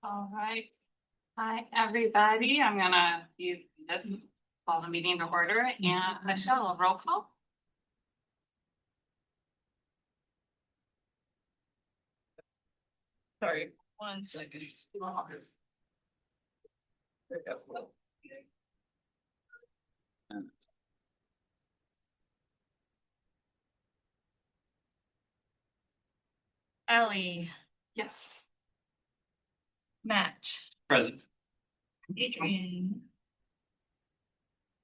All right. Hi, everybody. I'm gonna use this, call the meeting to order, and Michelle, roll call. Sorry, 1 second. Allie, Yes. Matt, Present. Adrian.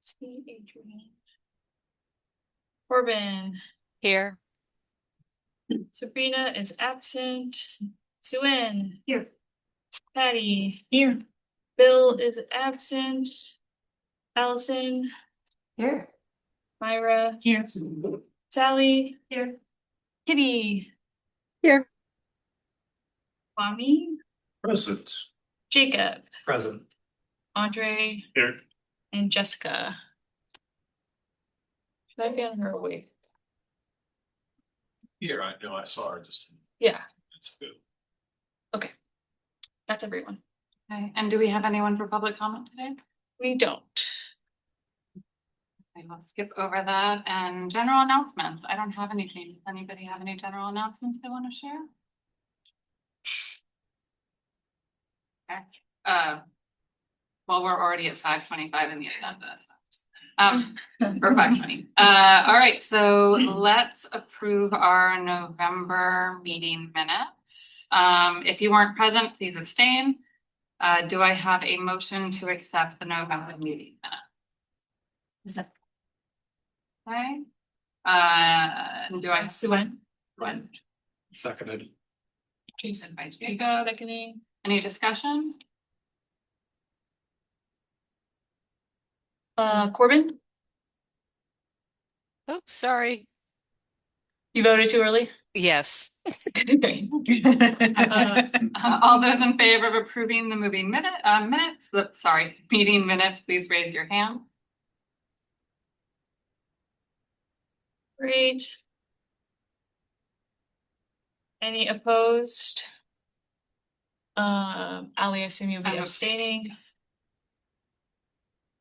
See Adrian. Corbin, Here. Sabrina is absent. Suen. Here. Patty. Here. Bill is absent. Allison. Here. Myra. Here. Sally. Here. Kitty. Here. Kwame. Present. Jacob. Present. Andre. Here. And Jessica. Should I be on her way? Here, I know I saw her just. Yeah, It's good. okay. That's everyone. Okay, and do we have anyone for public comment today? We don't. I will skip over that and general announcements. I don't have anything. Does anybody have any general announcements they want to share? Okay. Well, we're already at 5:25 in the agenda. For 5:20. All right, so let's approve our November meeting minutes. If you weren't present, please abstain. Do I have a motion to accept the November meeting minutes? Okay. Do I? Suen. Seconded. Jason by Jacob. Seconding. Any discussion? Corbin, Oops, sorry. you voted too early? Yes. Okay. All those in favor of approving the meeting minutes, please raise your hand. Great. Any opposed? Ally, I assume you'll be I'm abstaining.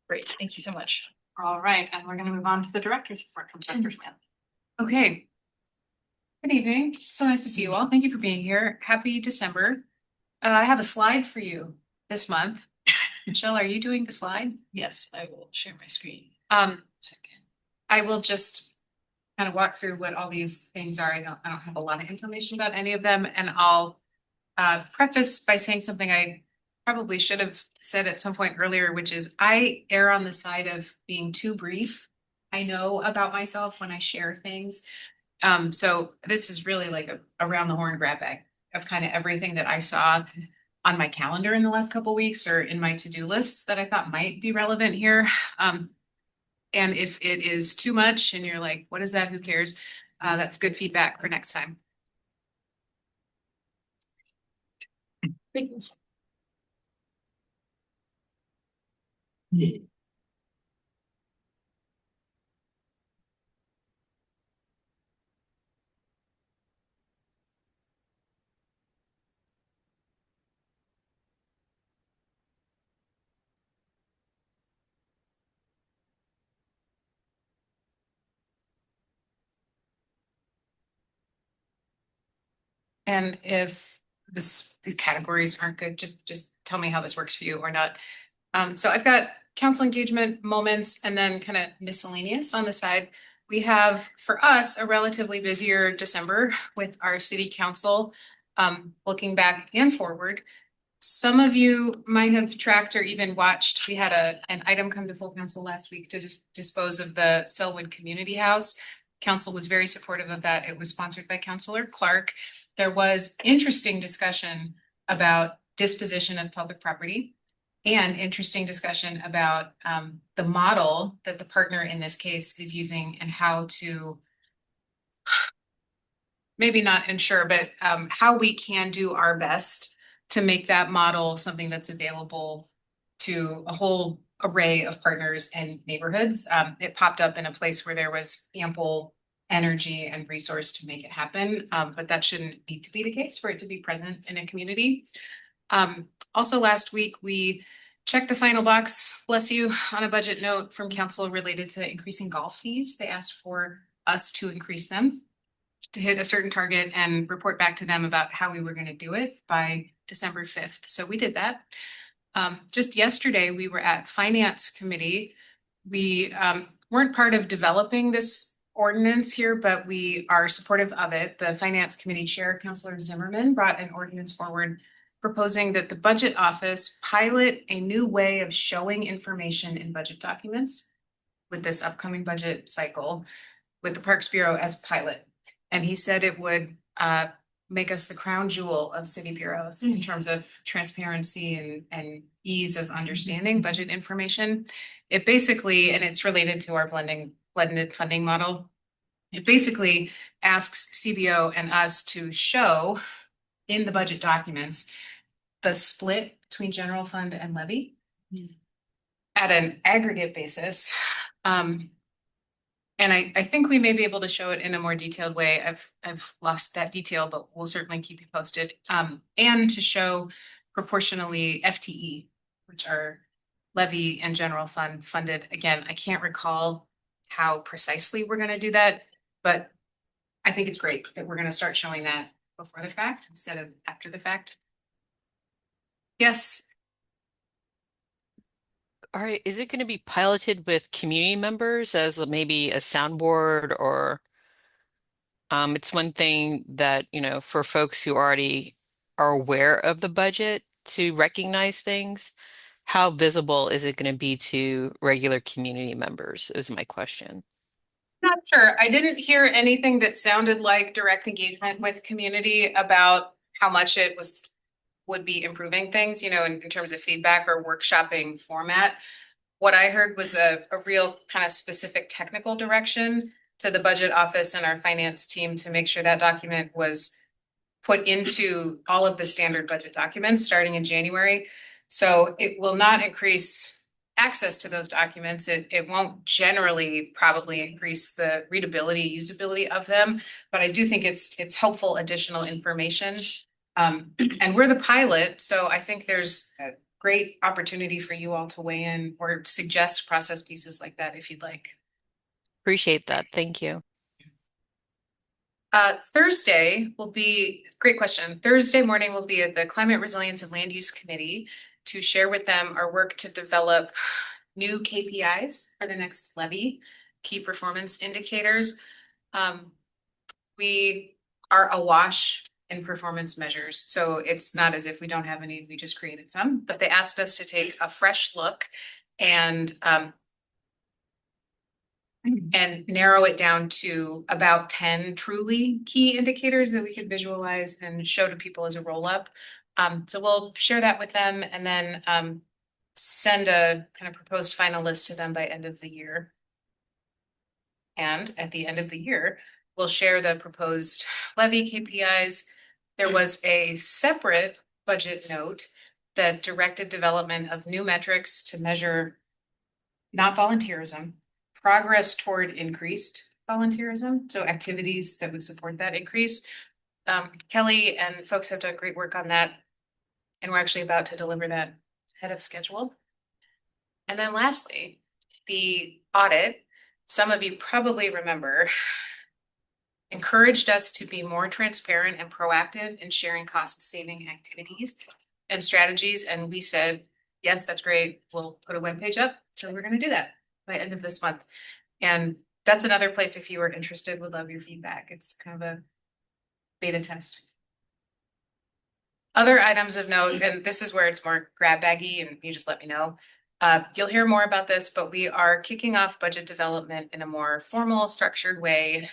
Great, thank you so much. All right, and we're going to move on to the director's report from Dr. Smith. Okay. Good evening. So nice to see you all. Thank you for being here. Happy December. I have a slide for you this month. Michelle, are you doing the slide? Yes, I will share my screen. I will just kind of walk through what all these things are. I don't have a lot of information about any of them, and I'll preface by saying something I probably should have said at some point earlier, which is I err on the side of being too brief. I know about myself when I share things. So this is really like a around the horn grab bag of kind of everything that I saw on my calendar in the last couple of weeks or in my to-do lists that I thought might be relevant here. And if it is too much and you're like, what is that? Who cares? That's good feedback for next time. And if the categories aren't good, just tell me how this works for you or not. So I've got council engagement moments and then kind of miscellaneous on the side. We have for us a relatively busier December with our city council, looking back and forward. Some of you might have tracked or even watched. We had an item come to full council last week to dispose of the Selwood Community House. Council was very supportive of that. It was sponsored by Councilor Clark. There was interesting discussion about disposition of public property and interesting discussion about the model that the partner in this case is using and how to maybe not ensure, but how we can do our best to make that model something that's available to a whole array of partners and neighborhoods. It popped up in a place where there was ample energy and resource to make it happen, but that shouldn't need to be the case for it to be present in a community. Also last week, we checked the final box, bless you, on a budget note from council related to increasing golf fees. They asked for us to increase them to hit a certain target and report back to them about how we were gonna do it by December 5th. So we did that. Just yesterday, we were at Finance Committee. We weren't part of developing this ordinance here, but we are supportive of it. The Finance Committee Chair, Councilor Zimmerman, brought an ordinance forward proposing that the Budget Office pilot a new way of showing information in budget documents with this upcoming budget cycle with the Parks Bureau as pilot. And he said it would make us the crown jewel of city bureaus in terms of transparency and ease of understanding budget information. It basically, and it's related to our blended funding model. It basically asks CBO and us to show in the budget documents the split between general fund and levy at an aggregate basis. And I think we may be able to show it in a more detailed way. I've lost that detail, but we'll certainly keep you posted. And to show proportionally FTE, which are levy and general fund funded. Again, I can't recall how precisely we're going to do that, but I think it's great that we're going to start showing that before the fact instead of after the fact. Yes. All right, is it going to be piloted with community members as maybe a soundboard or it's one thing that, for folks who already are aware of the budget to recognize things, how visible is it going to be to regular community members is my question. Not sure. I didn't hear anything that sounded like direct engagement with community about how much it would be improving things, in terms of feedback or workshopping format. What I heard was a real kind of specific technical direction to the budget office and our finance team to make sure that document was put into all of the standard budget documents starting in January. So it will not increase access to those documents. It won't generally probably increase the readability, usability of them, but I do think it's helpful additional information. And we're the pilot, so I think there's a great opportunity for you all to weigh in or suggest process pieces like that if you'd like. Appreciate that. Thank you. Thursday will be, great question. Thursday morning will be at the Climate Resilience and Land Use Committee to share with them our work to develop new KPIs for the next levy, key performance indicators. We are awash in performance measures. So it's not as if we don't have any, we just created some, but they asked us to take a fresh look and narrow it down to about 10 truly key indicators that we could visualize and show to people as a roll-up. So we'll share that with them and then send a kind of proposed final list to them by end of the year. And at the end of the year, we'll share the proposed levy KPIs. There was a separate budget note that directed development of new metrics to measure not volunteerism, progress toward increased volunteerism, so activities that would support that increase. Kelly and folks have done great work on that, and we're actually about to deliver that ahead of schedule. And then lastly, the audit, some of you probably remember, encouraged us to be more transparent and proactive in sharing cost-saving activities and strategies. And we said, yes, that's great. We'll put a webpage up. So we're going to do that by end of this month. And that's another place, if you are interested, would love your feedback. It's kind of a beta test. Other items of note, and this is where it's more grab baggy and you just let me know. You'll hear more about this, but we are kicking off budget development in a more formal, structured way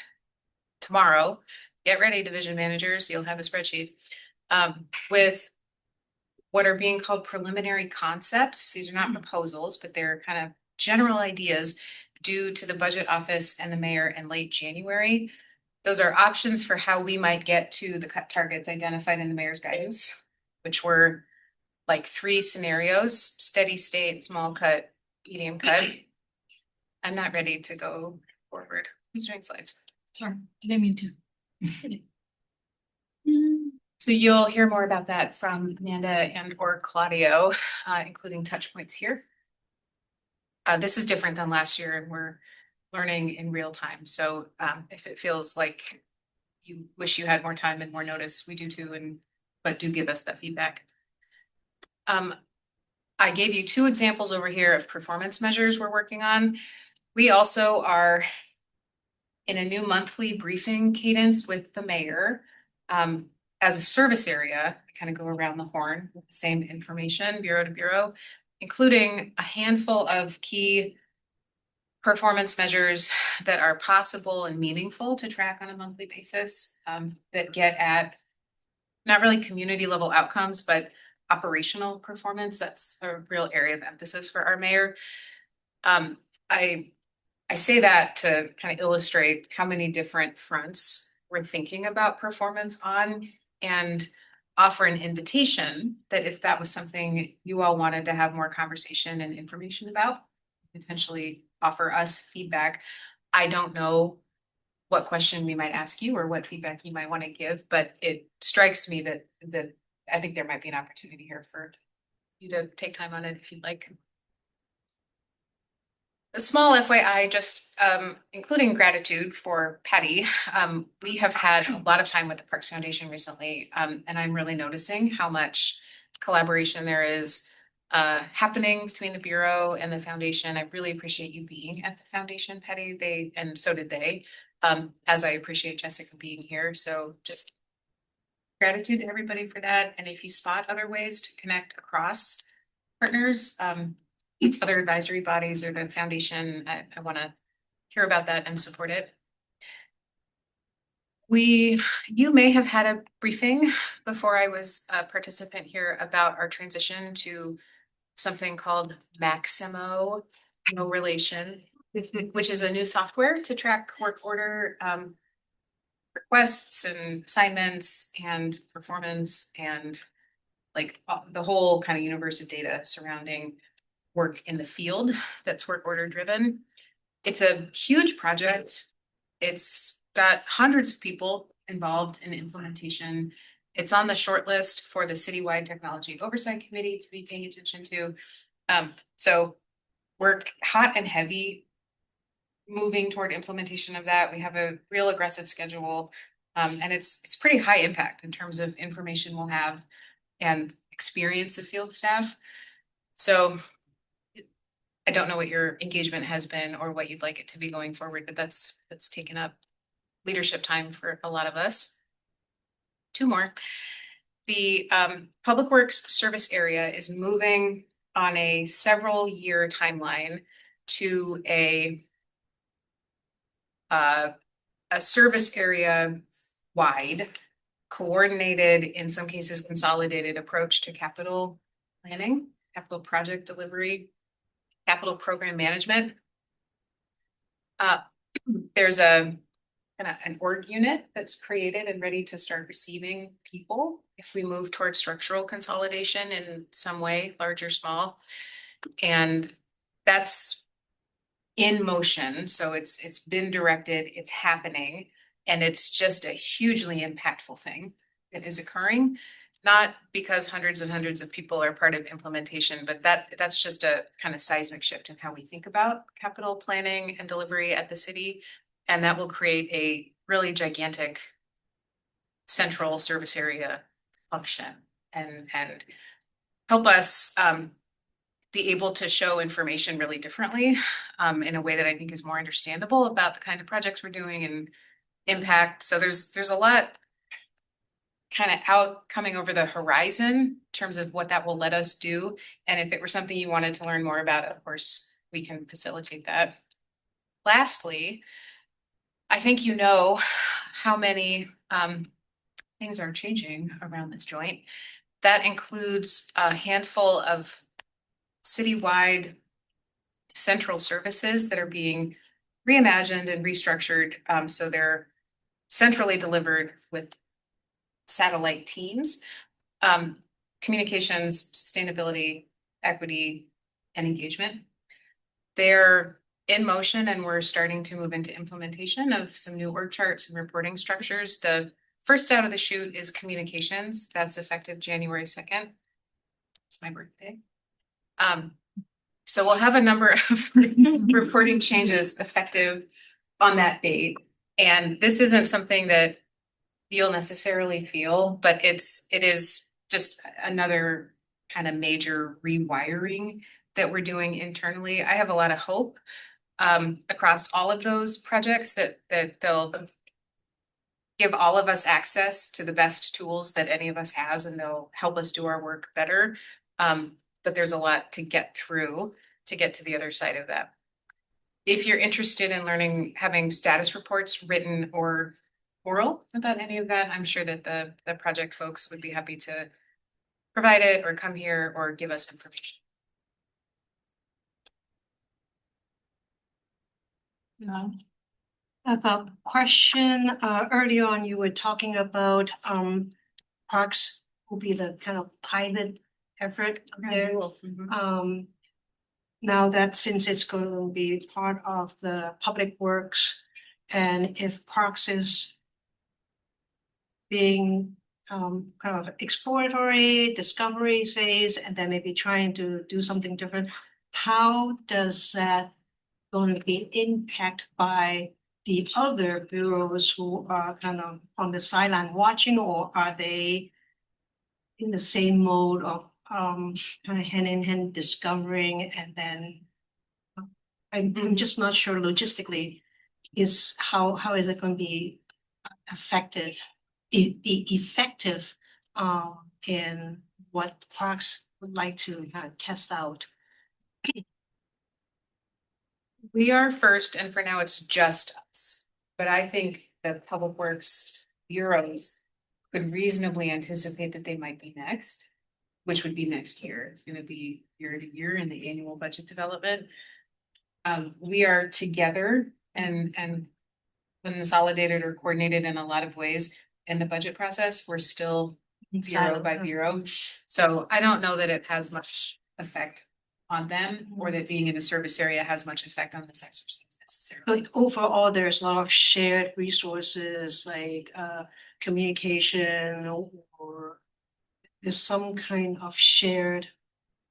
tomorrow. Get ready, division managers, you'll have a spreadsheet with what are being called preliminary concepts. These are not proposals, but they're kind of general ideas due to the budget office and the mayor in late January. Those are options for how we might get to the cut targets identified in the mayor's guidance, which were like 3 scenarios: steady state, small cut, medium cut. I'm not ready to go forward. Who's doing slides? Sorry, I didn't mean to. So you'll hear more about that from Amanda and or Claudio, including touch points here. This is different than last year and we're learning in real time. So if it feels like you wish you had more time and more notice, we do too, but do give us that feedback. I gave you two examples over here of performance measures we're working on. We also are in a new monthly briefing cadence with the mayor. As a service area, we kind of go around the horn with the same information, bureau to bureau, including a handful of key performance measures that are possible and meaningful to track on a monthly basis, that get at not really community level outcomes, but operational performance. That's a real area of emphasis for our mayor. I say that to kind of illustrate how many different fronts we're thinking about performance on, and offer an invitation that if that was something you all wanted to have more conversation and information about, potentially offer us feedback. I don't know what question we might ask you or what feedback you might want to give, but it strikes me that I think there might be an opportunity here for you to take time on it if you'd like. A small FYI, just including gratitude for Patty. We have had a lot of time with the Parks Foundation recently, and I'm really noticing how much collaboration there is happening between the Bureau and the Foundation. I really appreciate you being at the Foundation, Patty. And so did they, as I appreciate Jessica being here. So just gratitude to everybody for that. And if you spot other ways to connect across partners, other advisory bodies or the foundation, I want to hear about that and support it. You may have had a briefing before I was a participant here about our transition to something called Maximo No Relation, which is a new software to track work order requests and assignments and performance and like the whole kind of universe of data surrounding work in the field that's work order driven. It's a huge project. It's got hundreds of people involved in implementation. It's on the short list for the Citywide Technology Oversight Committee to be paying attention to. So we're hot and heavy moving toward implementation of that. We have a real aggressive schedule, and it's pretty high impact in terms of information we'll have and experience of field staff. So I don't know what your engagement has been or what you'd like it to be going forward, but that's taken up leadership time for a lot of us. Two more. The Public Works service area is moving on a several year timeline to a service area wide, coordinated, in some cases consolidated approach to capital planning, capital project delivery, capital program management. There's a kind of an org unit that's created and ready to start receiving people if we move towards structural consolidation in some way, large or small. And that's in motion. So it's been directed, it's happening, and it's just a hugely impactful thing that is occurring. Not because hundreds and hundreds of people are part of implementation, but that's just a kind of seismic shift in how we think about capital planning and delivery at the city. And that will create a really gigantic central service area function and help us be able to show information really differently in a way that I think is more understandable about the kind of projects we're doing and impact. So there's a lot kind of out coming over the horizon in terms of what that will let us do. And if it were something you wanted to learn more about, of course, we can facilitate that. Lastly, I think you know how many things are changing around this joint. That includes a handful of citywide central services that are being reimagined and restructured. So they're centrally delivered with satellite teams, communications, sustainability, equity, and engagement. They're in motion and we're starting to move into implementation of some new org charts and reporting structures. The first out of the chute is communications. That's effective January 2nd. It's my birthday. So we'll have a number of reporting changes effective on that date. And this isn't something that you'll necessarily feel, but it is just another kind of major rewiring that we're doing internally. I have a lot of hope across all of those projects that they'll give all of us access to the best tools that any of us has, and they'll help us do our work better. But there's a lot to get through to get to the other side of that. If you're interested in learning, having status reports written or oral about any of that, I'm sure that the project folks would be happy to provide it or come here or give us information. About question, earlier on, you were talking about, parks will be the kind of pilot effort there. Now that since it's going to be part of the public works, and if parks is being, kind of exploratory, discovery phase, and then maybe trying to do something different, how does that going to be impacted by the other bureaus who are kind of on the sideline watching, or are they in the same mode of kind of hand in hand discovering, and then I'm just not sure logistically is how is it going to be affected, be effective in what parks would like to kind of test out. We are first, and for now it's just us. But I think the public works bureaus could reasonably anticipate that they might be next, which would be next year. It's gonna be year to year in the annual budget development. We are together and consolidated or coordinated in a lot of ways in the budget process. We're still bureau by bureau. So I don't know that it has much effect on them, or that being in a service area has much effect on this exercise necessarily. But overall, there's a lot of shared resources like communication, or there's some kind of shared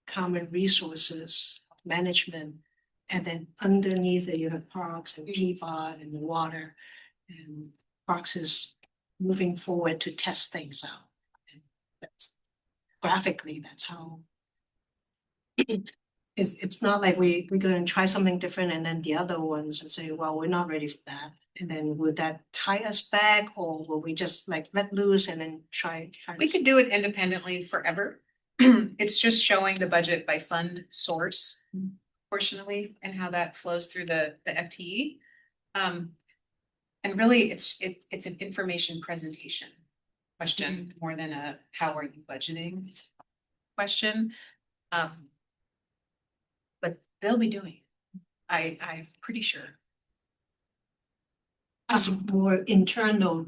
common resources of management. And then underneath it, you have parks and PBOT and water, and parks is moving forward to test things out. And that's graphically, that's how it's not like we're gonna try something different and then the other ones would say, well, we're not ready for that. And then would that tie us back, or will we just like let loose and then try? We could do it independently forever. It's just showing the budget by fund source proportionally and how that flows through the FTE. And really, it's an information presentation question more than a how are you budgeting question. But they'll be doing it. I'm pretty sure. More internal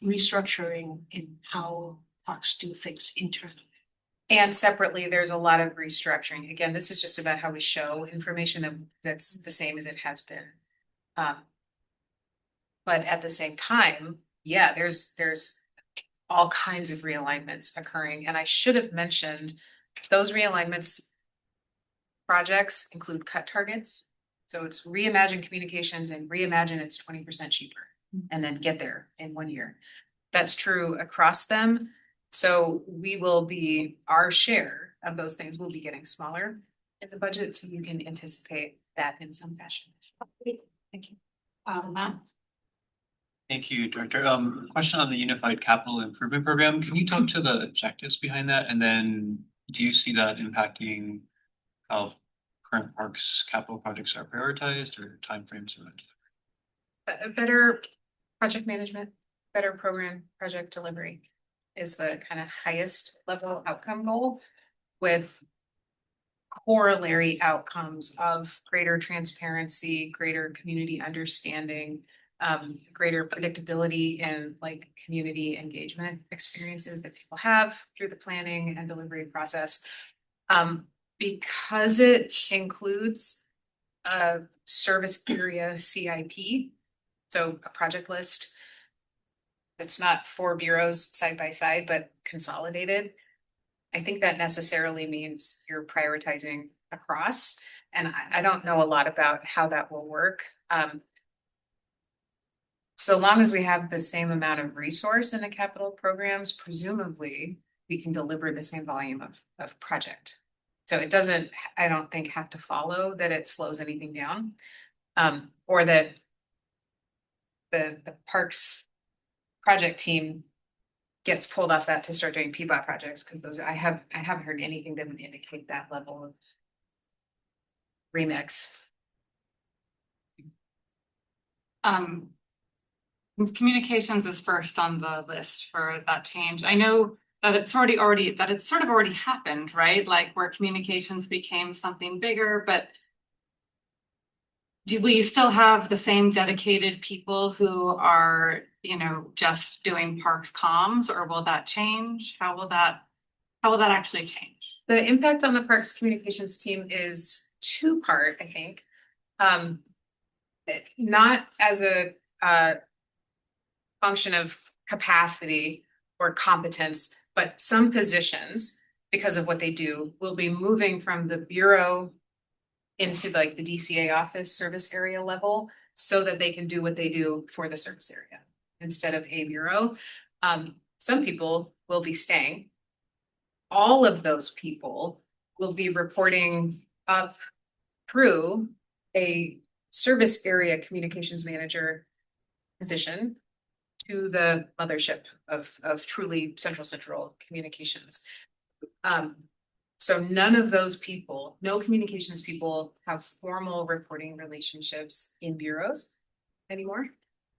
restructuring in how parks do things internally. And separately, there's a lot of restructuring. Again, this is just about how we show information that's the same as it has been. But at the same time, yeah, there's all kinds of realignments occurring. And I should have mentioned those realignments projects include cut targets. So it's reimagine communications and reimagine it's 20% cheaper and then get there in 1 year. That's true across them. So we will be, our share of those things will be getting smaller in the budget. So you can anticipate that in some fashion. Thank you. Matt? Thank you, Director. Question on the Unified Capital Improvement Program. Can you talk to the objectives behind that? And then do you see that impacting how current parks capital projects are prioritized or timeframes around? Better project management, better program project delivery is the kind of highest level outcome goal, with corollary outcomes of greater transparency, greater community understanding, greater predictability and like community engagement experiences that people have through the planning and delivery process. Because it includes a service area CIP, so a project list, it's not four bureaus side by side, but consolidated. I think that necessarily means you're prioritizing across, and I don't know a lot about how that will work. So long as we have the same amount of resource in the capital programs, presumably we can deliver the same volume of project. So it doesn't, I don't think, have to follow that it slows anything down. Or that the parks project team gets pulled off that to start doing PBOT projects, because those, I haven't heard anything that would indicate that level of remix. Since communications is first on the list for that change, I know that it's sort of already happened, right? Like where communications became something bigger, but will you still have the same dedicated people who are, just doing parks comms, or will that change? How will that actually change? The impact on the parks communications team is two-part, I think. Not as a function of capacity or competence, but some positions, because of what they do, will be moving from the bureau into like the DCA office service area level, so that they can do what they do for the service area instead of a bureau. Some people will be staying. All of those people will be reporting up through a service area communications manager position to the mothership of truly central communications. So none of those people, no communications people, have formal reporting relationships in bureaus anymore.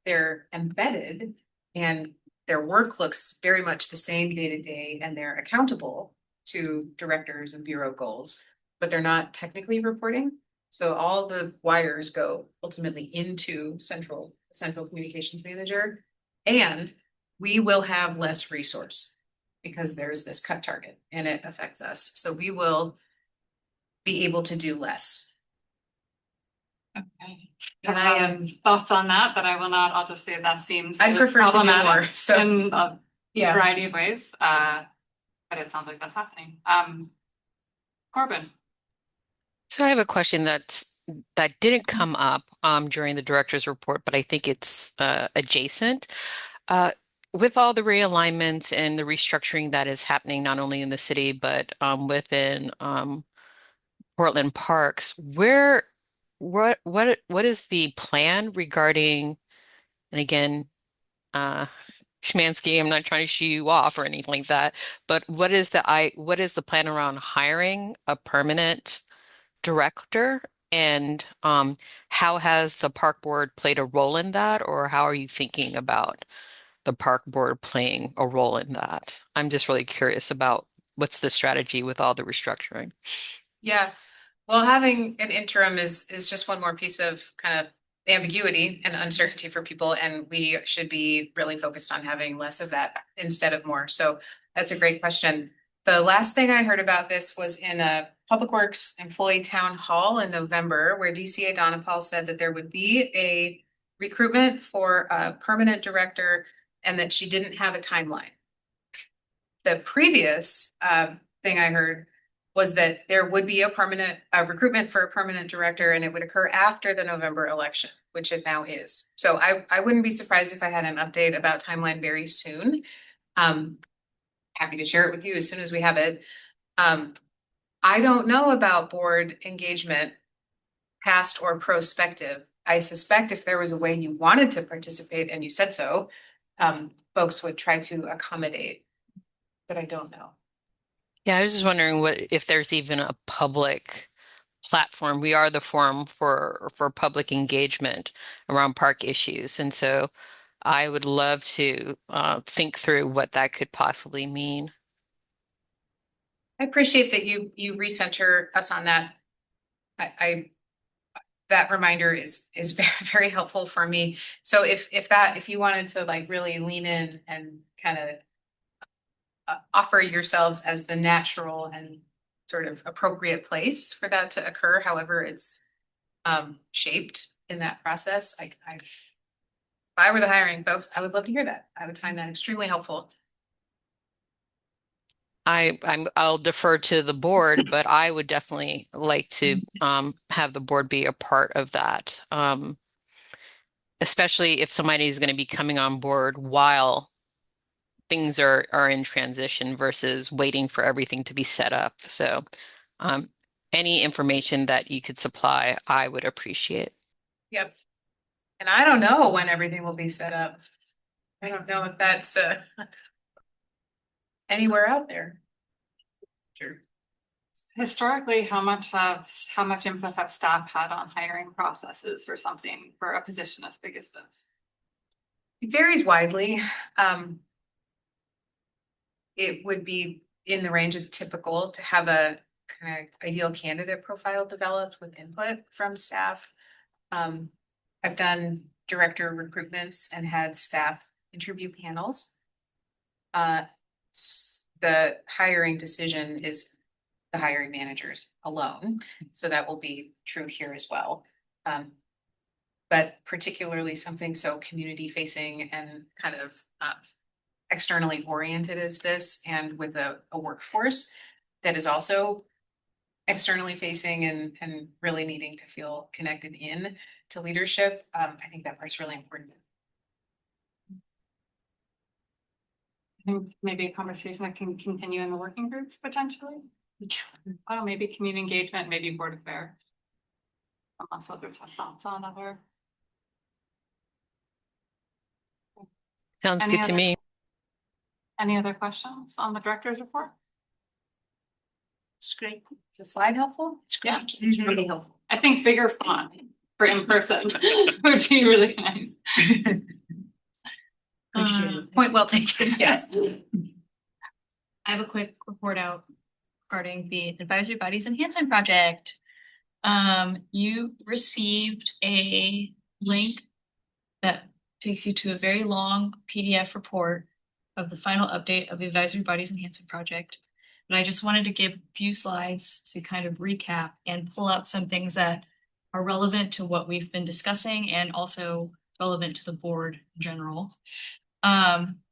They're embedded, and their work looks very much the same day to day, and they're accountable to directors and bureau goals, but they're not technically reporting. So all the wires go ultimately into central communications manager, and we will have less resource because there's this cut target and it affects us. So we will be able to do less. Okay. And I am, Thoughts on that, but I will not, I'll just say that seems I'd really prefer to do problematic more, so, in a yeah. variety of ways. But it sounds like that's happening. Corbin. So I have a question that didn't come up during the director's report, but I think it's adjacent. With all the realignments and the restructuring that is happening not only in the city but within Portland Parks, what is the plan regarding, and again, Schmansky, I'm not trying to shoo you off or anything like that, but what is the plan around hiring a permanent director? And how has the park board played a role in that, or how are you thinking about the park board playing a role in that? I'm just really curious about what's the strategy with all the restructuring. Yeah, well, having an interim is just one more piece of kind of ambiguity and uncertainty for people, and we should be really focused on having less of that instead of more. So that's a great question. The last thing I heard about this was in a Public Works employee town hall in November, where DCA Donna Paul said that there would be a recruitment for a permanent director and that she didn't have a timeline. The previous thing I heard was that there would be a permanent recruitment for a permanent director, and it would occur after the November election, which it now is. So I wouldn't be surprised if I had an update about timeline very soon. Happy to share it with you as soon as we have it. I don't know about board engagement, past or prospective. I suspect if there was a way you wanted to participate and you said so, folks would try to accommodate, but I don't know. Yeah, I was just wondering if there's even a public platform. We are the forum for public engagement around park issues, and so I would love to think through what that could possibly mean. I appreciate that you recenter us on that. I that reminder is very, very helpful for me. So if you wanted to like really lean in and kind of offer yourselves as the natural and sort of appropriate place for that to occur, however it's shaped in that process, I I were the hiring folks, I would love to hear that. I would find that extremely helpful. I'll defer to the board, but I would definitely like to have the board be a part of that. Especially if somebody is going to be coming on board while things are in transition versus waiting for everything to be set up. So any information that you could supply, I would appreciate. Yep. And I don't know when everything will be set up. I don't know if that's anywhere out there. Sure. Historically, how much input have staff had on hiring processes for something, for a position as big as this? It varies widely. It would be in the range of typical to have a kind of ideal candidate profile developed with input from staff. I've done director recruitments and had staff interview panels. The hiring decision is the hiring managers alone, so that will be true here as well. But particularly something so community facing and kind of externally oriented as this, and with a workforce that is also externally facing and really needing to feel connected in to leadership. I think that part's really important. I think maybe a conversation that can continue in the working groups potentially. Oh, maybe community engagement, maybe board affairs. Unless others have thoughts on other. Sounds Any good to other- me. Any other questions on the director's report? It's great. Is the slide helpful? It's Yeah. great. It's really helpful. I think bigger font for in person would be really nice. Appreciate it. Point well taken, yes. I have a quick report out regarding the advisory bodies enhancement project. You received a link that takes you to a very long PDF report of the final update of the advisory bodies enhancement project. But I just wanted to give a few slides to kind of recap and pull out some things that are relevant to what we've been discussing and also relevant to the board in general.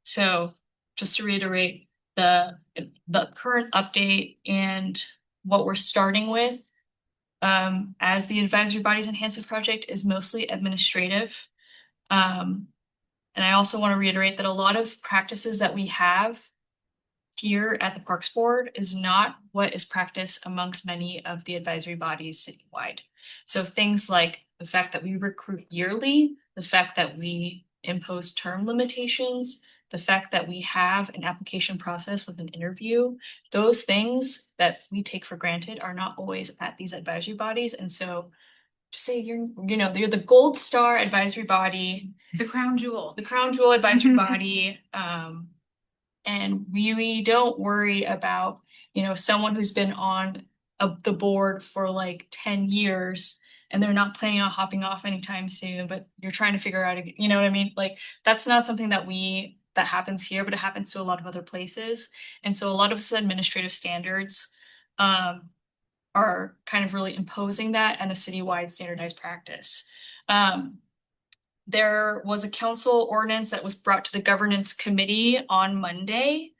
So just to reiterate, the current update and what we're starting with as the advisory bodies enhancement project is mostly administrative. And I also want to reiterate that a lot of practices that we have here at the Parks Board is not what is practiced amongst many of the advisory bodies citywide. So things like the fact that we recruit yearly, the fact that we impose term limitations, the fact that we have an application process with an interview, those things that we take for granted are not always at these advisory bodies. And so to say you're the gold star advisory body, The crown jewel. the crown jewel advisory body, and we don't worry about, someone who's been on the board for like 10 years and they're not planning on hopping off anytime soon, but you're trying to figure out, you know what I mean? Like, that's not something that happens here, but it happens to a lot of other places. And so a lot of us administrative standards are kind of really imposing that and a citywide standardized practice. There was a council ordinance that was brought to the governance committee on Monday,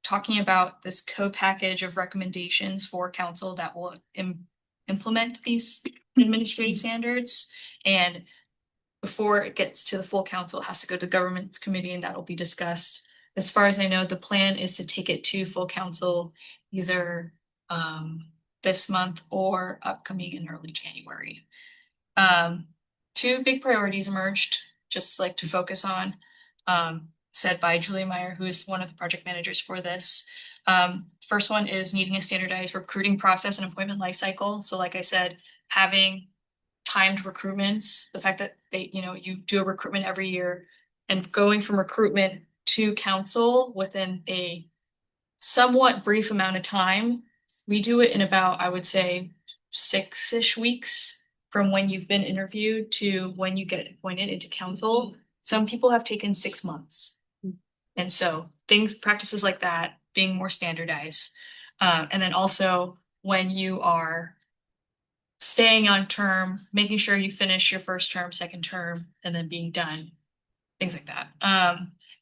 talking about this code package of recommendations for council that will implement these administrative standards. And before it gets to the full council, it has to go to the governance committee and that will be discussed. As far as I know, the plan is to take it to full council either this month or upcoming in early January. Two big priorities emerged, just like to focus on, said by Julia Meyer, who is one of the project managers for this. First one is needing a standardized recruiting process and appointment lifecycle. So like I said, having timed recruitments, the fact that you do a recruitment every year and going from recruitment to council within a somewhat brief amount of time. We do it in about, I would say, 6-ish weeks from when you've been interviewed to when you get appointed into council. Some people have taken 6 months. And so practices like that being more standardized. And then also when you are staying on term, making sure you finish your first term, second term, and then being done, things like that.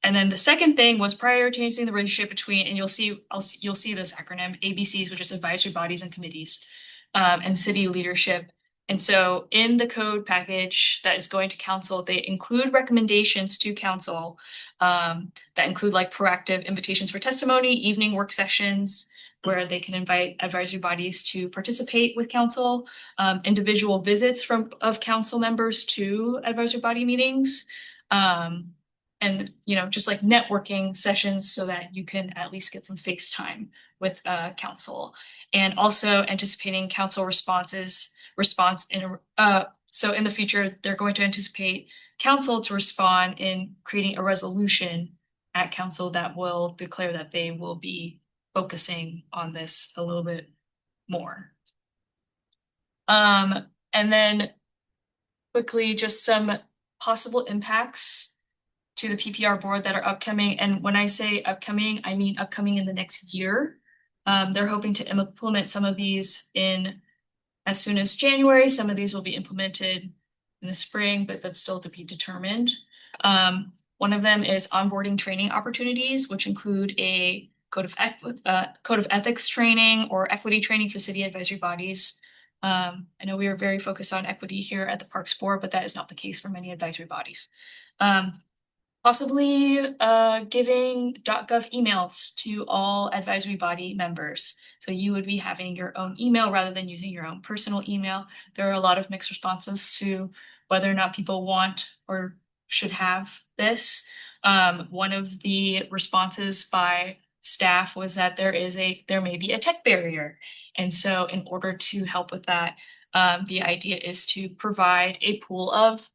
And then the second thing was prioritizing the relationship between, and you'll see this acronym, ABCs, which is advisory bodies and committees, and city leadership. And so in the code package that is going to council, they include recommendations to council that include like proactive invitations for testimony, evening work sessions, where they can invite advisory bodies to participate with council, individual visits of council members to advisory body meetings, and just like networking sessions so that you can at least get some face time with council, and also anticipating council response in so in the future they're going to anticipate council to respond in creating a resolution at council that will declare that they will be focusing on this a little bit more. And then quickly, just some possible impacts to the PPR board that are upcoming. And when I say upcoming, I mean upcoming in the next year. They're hoping to implement some of these in as soon as January. Some of these will be implemented in the spring, but that's still to be determined. One of them is onboarding training opportunities, which include a code of ethics training or equity training for city advisory bodies. I know we are very focused on equity here at the Parks Board, but that is not the case for many advisory bodies. Possibly giving .gov emails to all advisory body members. So you would be having your own email rather than using your own personal email. There are a lot of mixed responses to whether or not people want or should have this. One of the responses by staff was that there may be a tech barrier. And so in order to help with that, the idea is to provide a pool of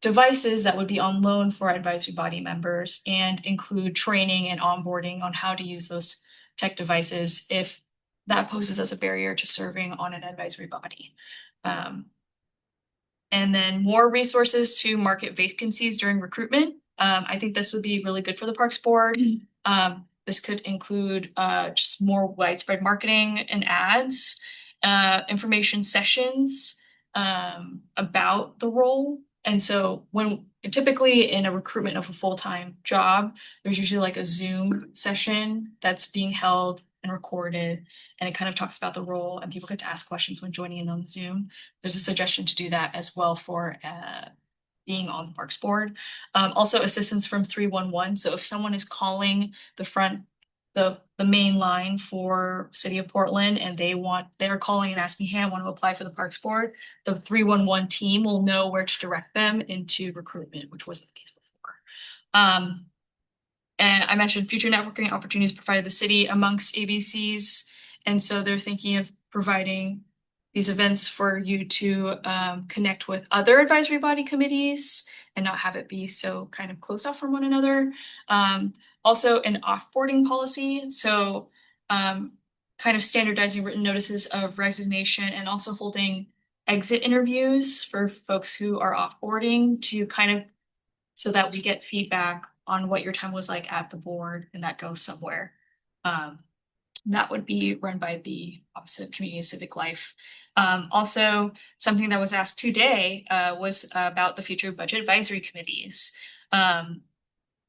devices that would be on loan for advisory body members and include training and onboarding on how to use those tech devices if that poses as a barrier to serving on an advisory body. And then more resources to market vacancies during recruitment. I think this would be really good for the Parks Board. This could include just more widespread marketing and ads, information sessions about the role. And so typically in a recruitment of a full-time job, there's usually like a Zoom session that's being held and recorded, and it kind of talks about the role and people get to ask questions when joining in on Zoom. There's a suggestion to do that as well for being on the Parks Board. Also assistance from 311. So if someone is calling the main line for City of Portland and they're calling and asking, hey, I want to apply for the Parks Board, the 311 team will know where to direct them into recruitment, which wasn't the case before. And I mentioned future networking opportunities provided the city amongst ABCs. And so they're thinking of providing these events for you to connect with other advisory body committees and not have it be so kind of closed off from one another. Also an offboarding policy. So kind of standardizing written notices of resignation and also holding exit interviews for folks who are offboarding to kind of so that we get feedback on what your time was like at the board and that goes somewhere. That would be run by the Office of Community and Civic Life. Also, something that was asked today was about the future budget advisory committees.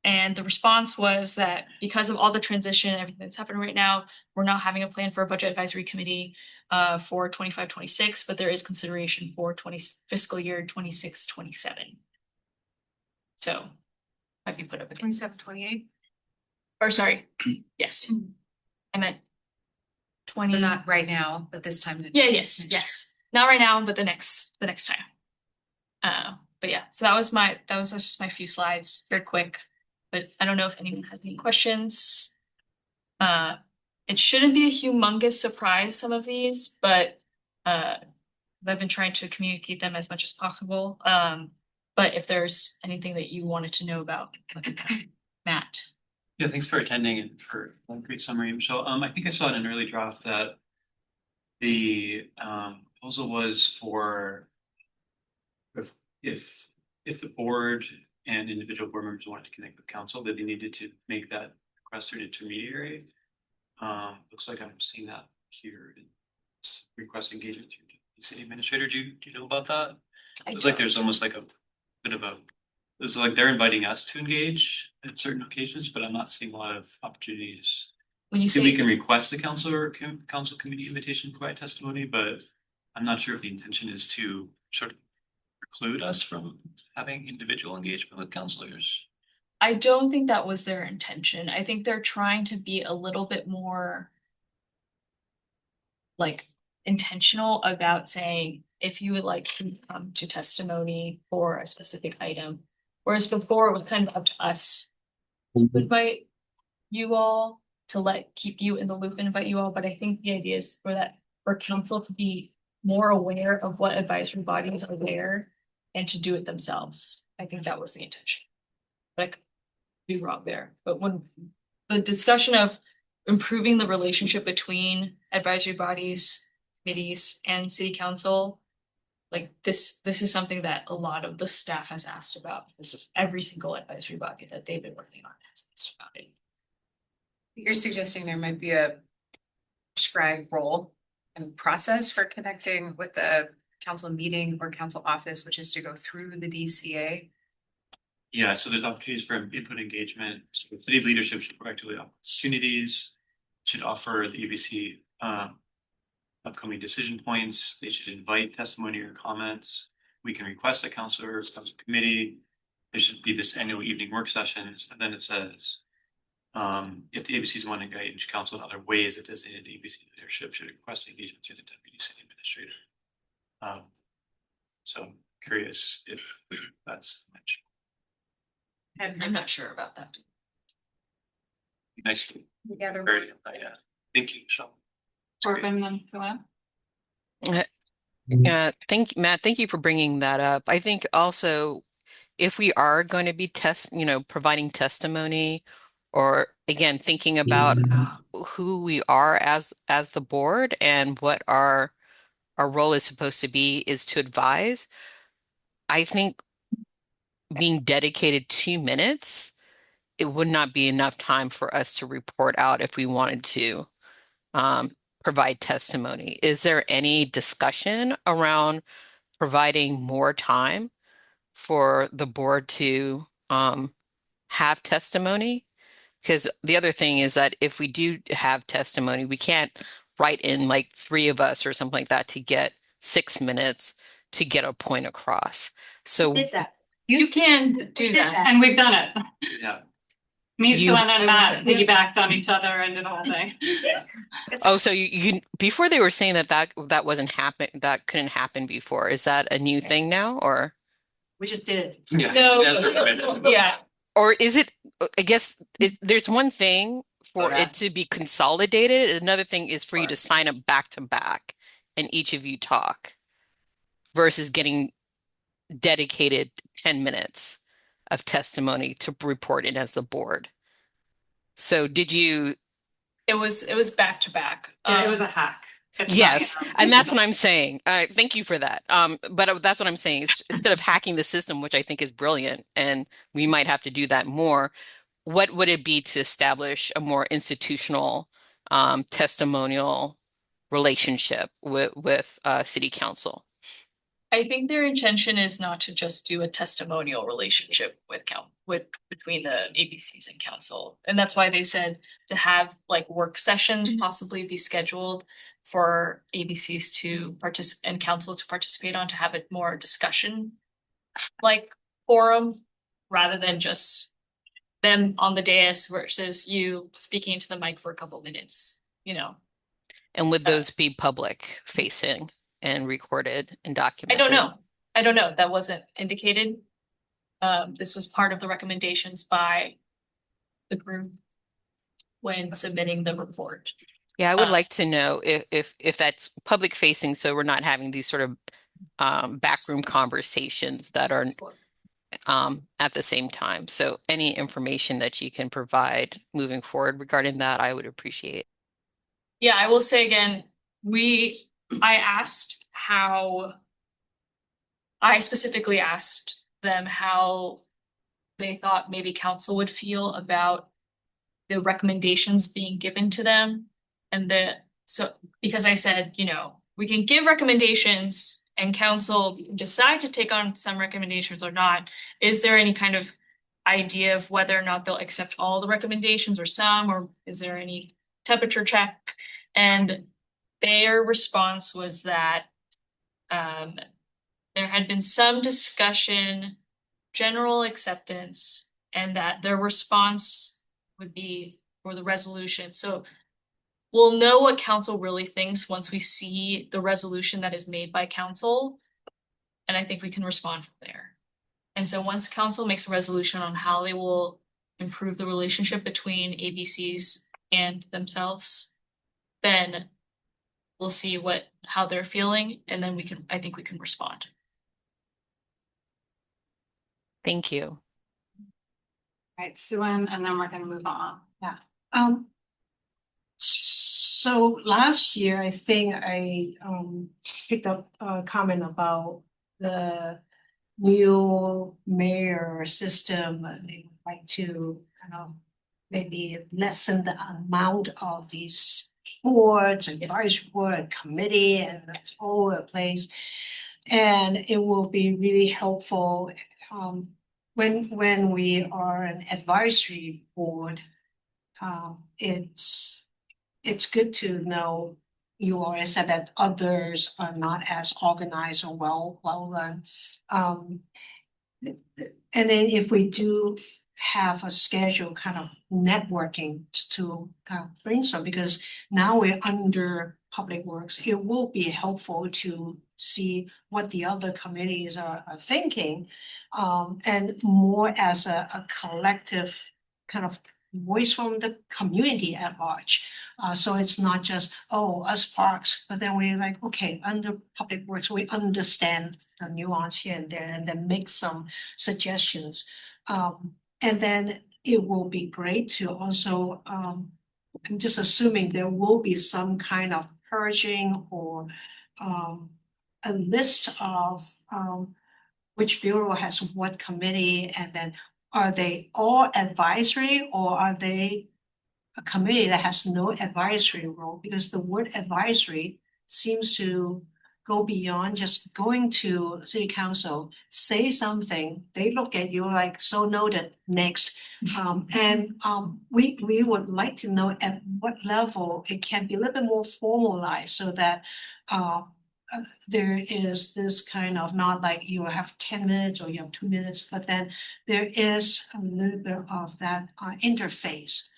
And the response was that because of all the transition, everything that's happening right now, we're not having a plan for a budget advisory committee for 25-26, but there is consideration for fiscal year 26-27. So might be put up again. 27-28. Or sorry, yes. I meant 20. So not right now, but this time. Yes. Not right now, but the next time. But yeah, so that was just my few slides, very quick. But I don't know if anyone has any questions. It shouldn't be a humongous surprise, some of these, but I've been trying to communicate them as much as possible. But if there's anything that you wanted to know about, Matt. Yeah, thanks for attending and for a great summary, Michelle. I think I saw in an early draft that the proposal was for if the board and individual board members wanted to connect with council, that they needed to make that request through an intermediary. Looks like I'm seeing that here. Request engagement through city administrator. Do you know about that? I It's like don't. there's almost like a bit of a, it's like they're inviting us to engage at certain occasions, but I'm not seeing a lot of opportunities. When you See, we say, can request a council committee invitation to provide testimony, but I'm not sure if the intention is to sort of preclude us from having individual engagement with counselors. I don't think that was their intention. I think they're trying to be a little bit more like intentional about saying, if you would like to come to testimony for a specific item. Whereas before it was kind of up to us to invite you all, to keep you in the loop and invite you all, but I think the idea is for council to be more aware of what advisory bodies are there and to do it themselves. I think that was the intention. Like, be wrong there, but when the discussion of improving the relationship between advisory bodies, committees, and city council, like this is something that a lot of the staff has asked about, because every single advisory body that they've been working on has asked about it. You're suggesting there might be a prescribed role and process for connecting with the council meeting or council office, which is to go through the DCA. Yeah, so there's opportunities for input engagement. So city leadership should proactively offer opportunities, should offer the ABC upcoming decision points. They should invite testimony or comments. We can request a council committee. There should be this annual evening work sessions. And then it says, if the ABCs want to engage council in other ways, a designated ABC leadership should request engagement to the deputy city administrator. So I'm curious if that's mentioned. I'm not sure about that. Nice to Together. very, yeah. Thank you, Michelle. It's great. Corbin and Joanne? Yeah, Matt, thank you for bringing that up. I think also if we are going to be providing testimony, or again, thinking about who we are as the board and what our role is supposed to be is to advise. I think being dedicated 2 minutes, it would not be enough time for us to report out if we wanted to provide testimony. Is there any discussion around providing more time for the board to have testimony? Because the other thing is that if we do have testimony, we can't write in like 3 of us or something like that to get 6 minutes to get a point across. So Did that. You can do did that. that. And we've done it. Yeah, Me, You- Joanna, and Matt piggybacked on each other and did the whole thing. oh, so you before they were saying that wasn't happen, that couldn't happen before. Is that a new thing now, or We just did it. yeah. No, That's recommended. yeah, is it? I guess there's one thing for Okay. it to be consolidated. Another thing is for you to sign up back to back and each of you talk versus getting dedicated 10 minutes of testimony to report in as the board. So did you? it was back to back. It was a hack. It's not, Yes, you know. and that's what I'm saying. Thank you for that. But that's what I'm saying. Instead of hacking the system, which I think is brilliant, and we might have to do that more, what would it be to establish a more institutional testimonial relationship with city council? I think their intention is not to just do a testimonial relationship with between the ABCs and council. And that's why they said to have like work sessions possibly be scheduled for ABCs to participate and council to participate on, to have a more discussion like forum rather than just them on the dais versus you speaking into the mic for a couple minutes, you know. And would those be public facing and recorded and I documented? don't know. That wasn't indicated. This was part of the recommendations by the group when submitting the report. Yeah, I would like to know if that's public facing, so we're not having these sort of backroom conversations that are at the same time. So any information that you can provide moving forward regarding that, I would appreciate. Yeah, I will say again, I specifically asked them how they thought maybe council would feel about the recommendations being given to them. And so because I said, you know, we can give recommendations and council decide to take on some recommendations or not. Is there any kind of idea of whether or not they'll accept all the recommendations or some, or is there any temperature check? And their response was that there had been some discussion, general acceptance, and that their response would be for the resolution. So we'll know what council really thinks once we see the resolution that is made by council. And I think we can respond from there. And so once council makes a resolution on how they will improve the relationship between ABCs and themselves, then we'll see how they're feeling, and then I think we can respond. Thank you. Right, Sue-Ann, and then we're gonna move on. So last year, I think I picked up a comment about the new mayor system. They would like to kind of maybe lessen the amount of these boards and advisory board committee, and that's all over the place. And it will be really helpful when we are an advisory board. It's good to know you already said that others are not as organized or well run. And then if we do have a schedule kind of networking to kind of brainstorm, because now we're under Public Works, it will be helpful to see what the other committees are thinking, and more as a collective kind of voice from the community at large. So it's not just, oh, us parks, but then we're like, okay, under Public Works, we understand the nuance here and there, and then make some suggestions. And then it will be great to also, I'm just assuming there will be some kind of purging or a list of which bureau has what committee, and then are they all advisory, or are they a committee that has no advisory role? Because the word advisory seems to go beyond just going to city council, say something, they look at you like, so noted, next. We would like to know at what level it can be a little bit more formalized, so that there is this kind of, not like you have 10 minutes or you have 2 minutes, but then there is a little bit of that interface.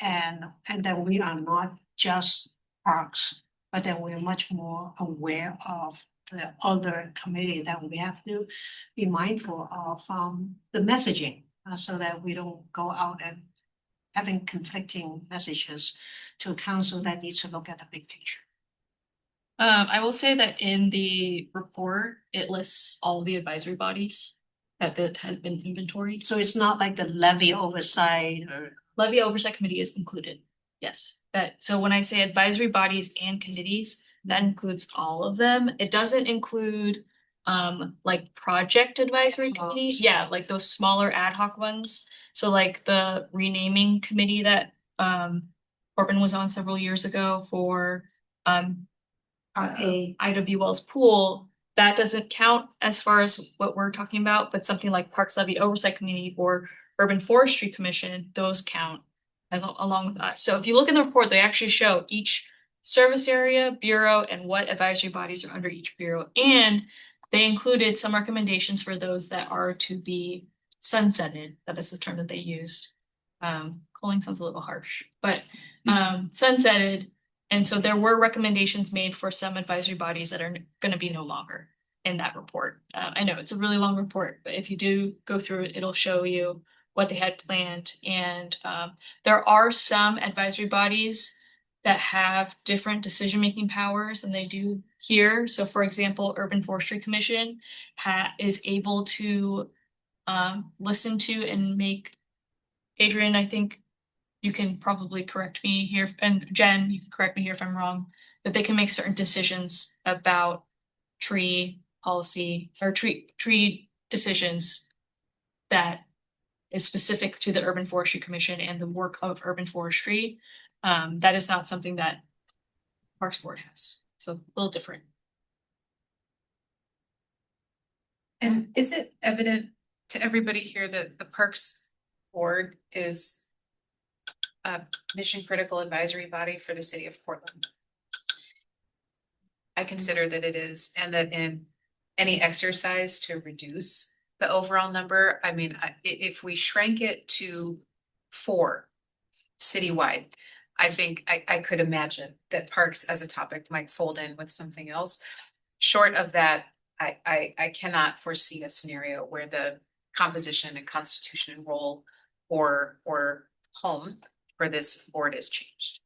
And then we are not just parks, but then we're much more aware of the other committee, that we have to be mindful of the messaging, so that we don't go out and having conflicting messages to a council that needs to look at the big picture. I will say that in the report, it lists all the advisory bodies that has been inventoried. So it's not like the levy oversight or. Levy Oversight Committee is included. Yes, so when I say advisory bodies and committees, that includes all of them. It doesn't include like project advisory committee. Yeah, like those smaller ad hoc ones. So like the renaming committee that Corbin was on several years ago for IW Wells Pool, that doesn't count as far as what we're talking about, but something like Parks Levy Oversight Committee or Urban Forestry Commission, those count as along with us. So if you look in the report, they actually show each service area, bureau, and what advisory bodies are under each bureau. And they included some recommendations for those that are to be sunsetted. That is the term that they used. Culling sounds a little harsh, but sunsetted. And so there were recommendations made for some advisory bodies that are going to be no longer in that report. I know it's a really long report, but if you do go through it, it'll show you what they had planned. And there are some advisory bodies that have different decision-making powers than they do here. So for example, Urban Forestry Commission is able to listen to and make, Adrian, I think you can probably correct me here, and Jen, you can correct me here if I'm wrong, that they can make certain decisions about tree policy or tree decisions that is specific to the Urban Forestry Commission and the work of urban forestry. That is not something that Parks Board has. So a little different. And is it evident to everybody here that the Parks Board is a mission critical advisory body for the city of Portland? I consider that it is, and that in any exercise to reduce the overall number, I mean, if we shrank it to 4 citywide, I think I could imagine that parks as a topic might fold in with something else. Short of that, I cannot foresee a scenario where the composition and constitution and role or home for this board is changed.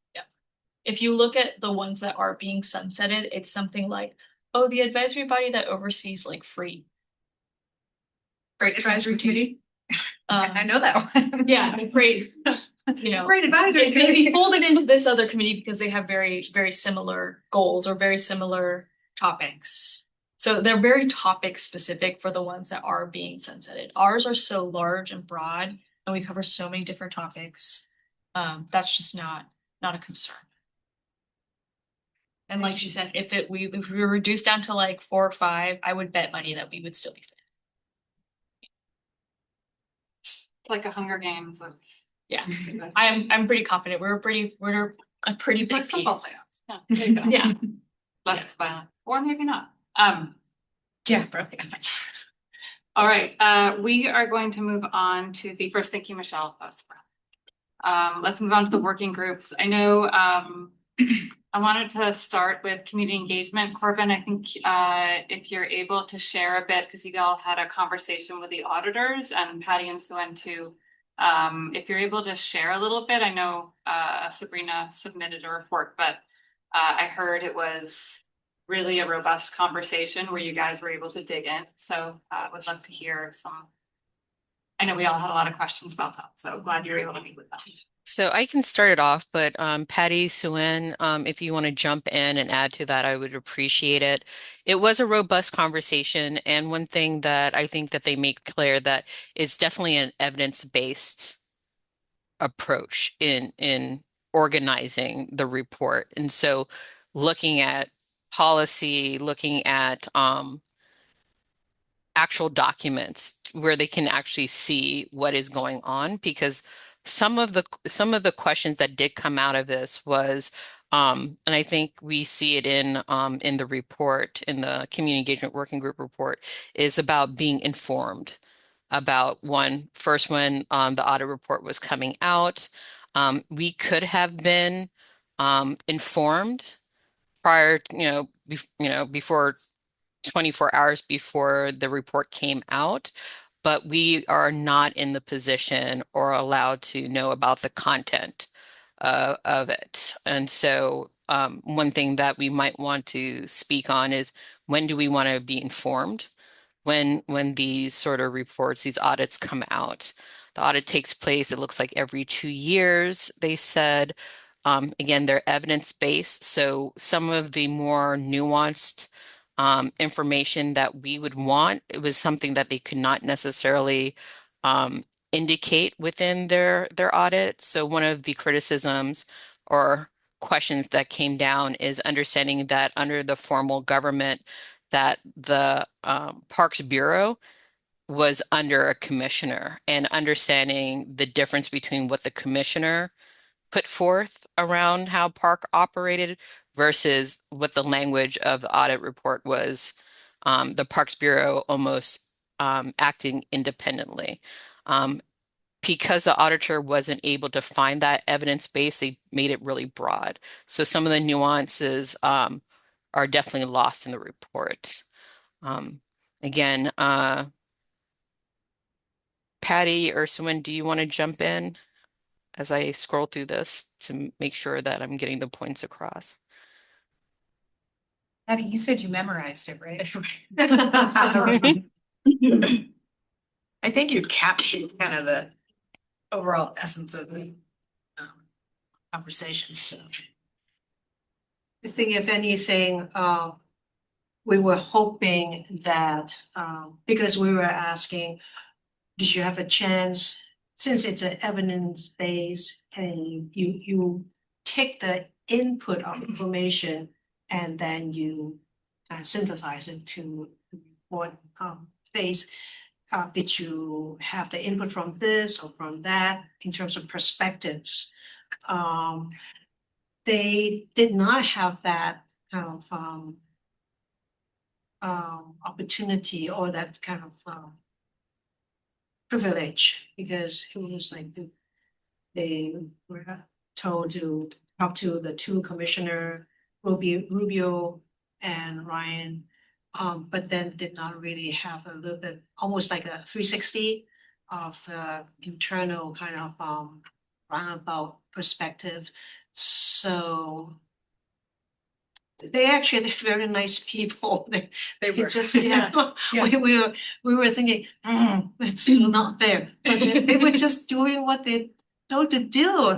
If you look at the ones that are being sunsetted, it's something like, oh, the advisory body that oversees like freight. Freight advisory committee, I Um, know that one. yeah, the freight, you know. Freight advisory It may be committee. folded into this other committee because they have very, very similar goals or very similar topics. So they're very topic specific for the ones that are being sunsetted. Ours are so large and broad and we cover so many different topics. That's just not a concern. And like she said, if we were reduced down to like 4 or 5, I would bet money that we would still be safe. It's like a Hunger Games of. Yeah, I'm pretty confident. We're a pretty big Like football piece. playoffs. Yeah, there you go. Yeah. Less violent, or maybe not. Yeah, bro. All right, we are going to move on to the first, thank you, Michelle. Let's move on to the working groups. I know, I wanted to start with community engagement. Corbin, I think, if you're able to share a bit, because you all had a conversation with the auditors and Patty and Suen too. If you're able to share a little bit, I know, Sabrina submitted a report, but, I heard it was really a robust conversation where you guys were able to dig in. So would love to hear some. I know we all had a lot of questions about that, so glad you're able to meet with them. So I can start it off, but Patty, Suen, if you want to jump in and add to that, I would appreciate it. It was a robust conversation, and one thing that I think that they make clear that it's definitely an evidence-based approach in organizing the report. And so looking at policy, looking at actual documents where they can actually see what is going on, because some of the questions that did come out of this was and I think we see it in the report, in the community engagement working group report, is about being informed about first when the audit report was coming out. We could have been informed prior, before 24 hours before the report came out, but we are not in the position or allowed to know about the content of it. And so one thing that we might want to speak on is, when do we want to be informed? When these sort of reports, these audits come out. The audit takes place, it looks like every 2 years, they said. Again, they're evidence-based, so some of the more nuanced information that we would want, it was something that they could not necessarily indicate within their audit. So one of the criticisms or questions that came down is understanding that under the formal government, that the Parks Bureau was under a commissioner, and understanding the difference between what the commissioner put forth around how park operated versus what the language of the audit report was, the Parks Bureau almost acting independently. Because the auditor wasn't able to find that evidence base, they made it really broad. So some of the nuances are definitely lost in the report. Again, Patty or someone, do you want to jump in as I scroll through this to make sure that I'm getting the points across? Patty, you said you memorized it, right? I think you captured kind of the overall essence of the conversation, so. I think if anything, we were hoping that, because we were asking, did you have a chance, since it's an evidence base and you take the input of information and then you synthesize it to what phase. Did you have the input from this or from that in terms of perspectives? They did not have that kind of opportunity or that kind of privilege, because it was like they were told to talk to the two commissioner, Rubio and Ryan. But then did not really have a little bit, almost like a 360 of the internal kind of roundabout perspective. So they actually, they're very nice people. They They were. just, yeah, Yeah. we were thinking, it's not fair. But they were just doing what they told to do.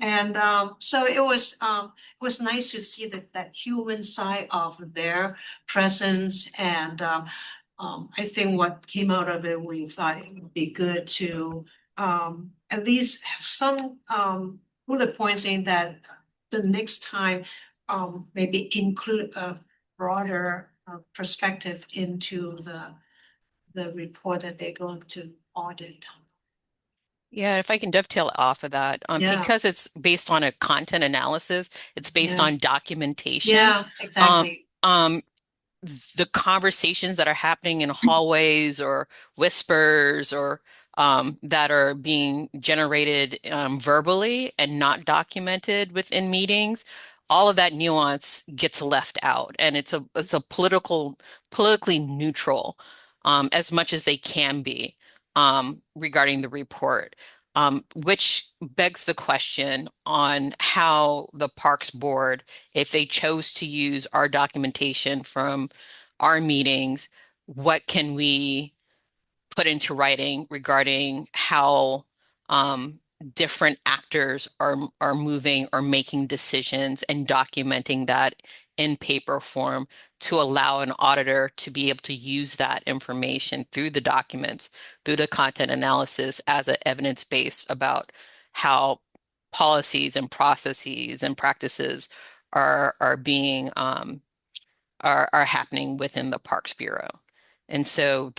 And so it was nice to see that human side of their presence. And I think what came out of it, we thought it would be good to at least have some bullet points saying that the next time maybe include a broader perspective into the report that they're going to audit. Yeah, if I can dovetail off of that, Yeah. because it's based on a content analysis, it's based Yeah. on documentation. Yeah, exactly. The conversations that are happening in hallways or whispers or that are being generated verbally and not documented within meetings, all of that nuance gets left out, and it's a politically neutral as much as they can be regarding the report. Which begs the question on how the Parks Board, if they chose to use our documentation from our meetings, what can we put into writing regarding how different actors are moving or making decisions and documenting that in paper form to allow an auditor to be able to use that information through the documents, through the content analysis as an evidence base about how policies and processes and practices are being are happening within the Parks Bureau. And so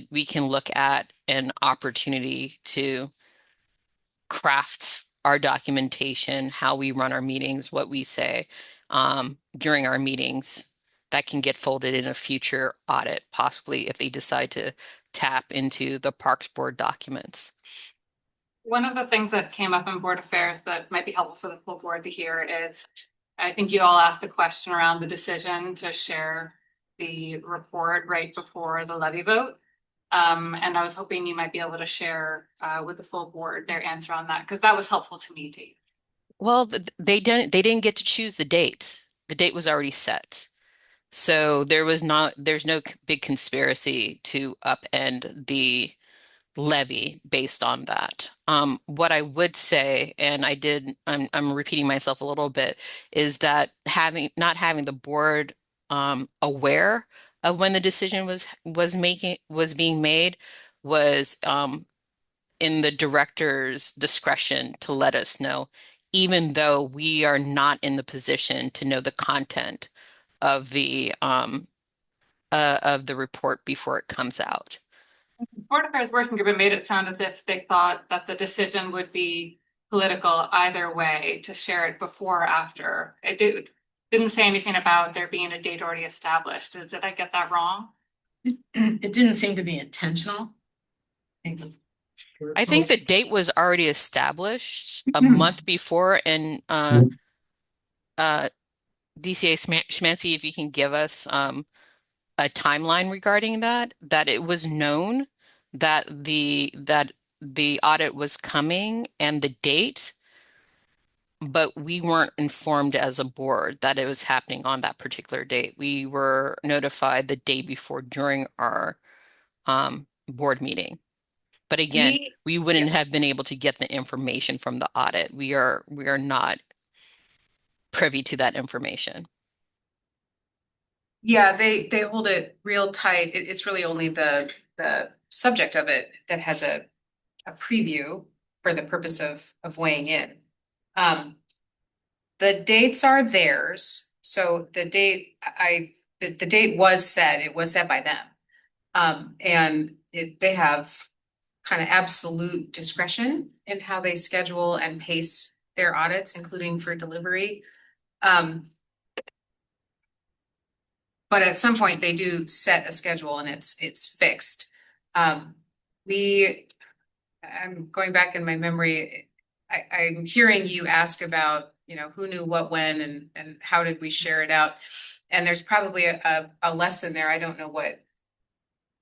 we can look at an opportunity to craft our documentation, how we run our meetings, what we say during our meetings that can get folded in a future audit, possibly if they decide to tap into the Parks Board documents. One of the things that came up in board affairs that might be helpful for the full board to hear is, I think you all asked a question around the decision to share the report right before the levy vote. And I was hoping you might be able to share with the full board their answer on that, because that was helpful to me too. Well, they didn't get to choose the date. The date was already set. So there's no big conspiracy to upend the levy based on that. What I would say, and I'm repeating myself a little bit, is that not having the board aware of when the decision was being made was in the director's discretion to let us know, even though we are not in the position to know the content of the report before it comes out. Board Affairs Working Group made it sound as if they thought that the decision would be political either way, to share it before or after. It didn't say anything about there being a date already established. Did I get that wrong? It didn't seem to be intentional. I think the date was already established a month before, and DCA Schmancy, if you can give us a timeline regarding that it was known that the audit was coming and the date, but we weren't informed as a board that it was happening on that particular date. We were notified the day before during our board meeting. But again, we wouldn't have been able to get the information from the audit. We are not privy to that information. Yeah, they hold it real tight. It's really only the subject of it that has a preview for the purpose of weighing in. The dates are theirs, so the date, the date was set, it was set by them. And they have kind of absolute discretion in how they schedule and pace their audits, including for delivery. But at some point they do set a schedule and it's fixed. I'm going back in my memory, I'm hearing you ask about, you know, who knew what when and how did we share it out? And there's probably a lesson there. I don't know what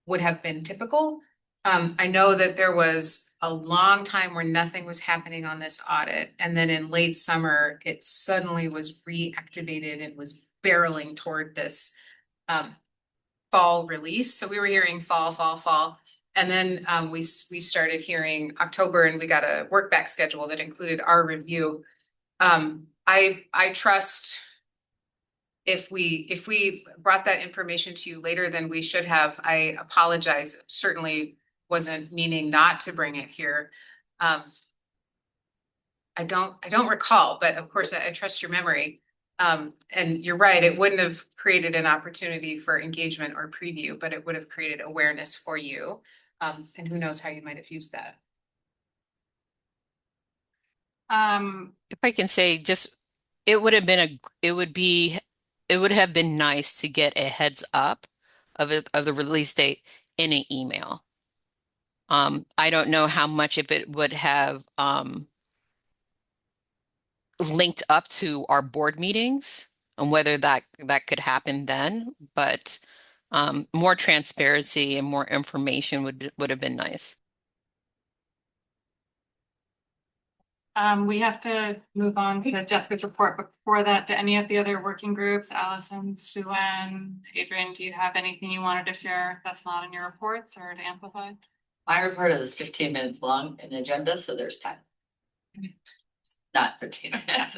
would have been typical. I know that there was a long time where nothing was happening on this audit. And then in late summer, it suddenly was reactivated and was barreling toward this fall release. So we were hearing fall. And then we started hearing October, and we got a work back schedule that included our review. I trust if we brought that information to you later than we should have, I apologize. Certainly wasn't meaning not to bring it here. I don't recall, but of course I trust your memory. And you're right, it wouldn't have created an opportunity for engagement or preview, but it would have created awareness for you. And who knows how you might have used that. If I can say, just it would have been nice to get a heads up of the release date in an email. I don't know how much if it would have linked up to our board meetings and whether that could happen then, but more transparency and more information would have been nice. We have to move on to Jessica's report, but before that, do any of the other working groups, Allison, Sue Ann, Adrian, do you have anything you wanted to share that's not in your reports or to amplify? My report is 15 minutes long in the agenda, so there's time. Not 15 minutes.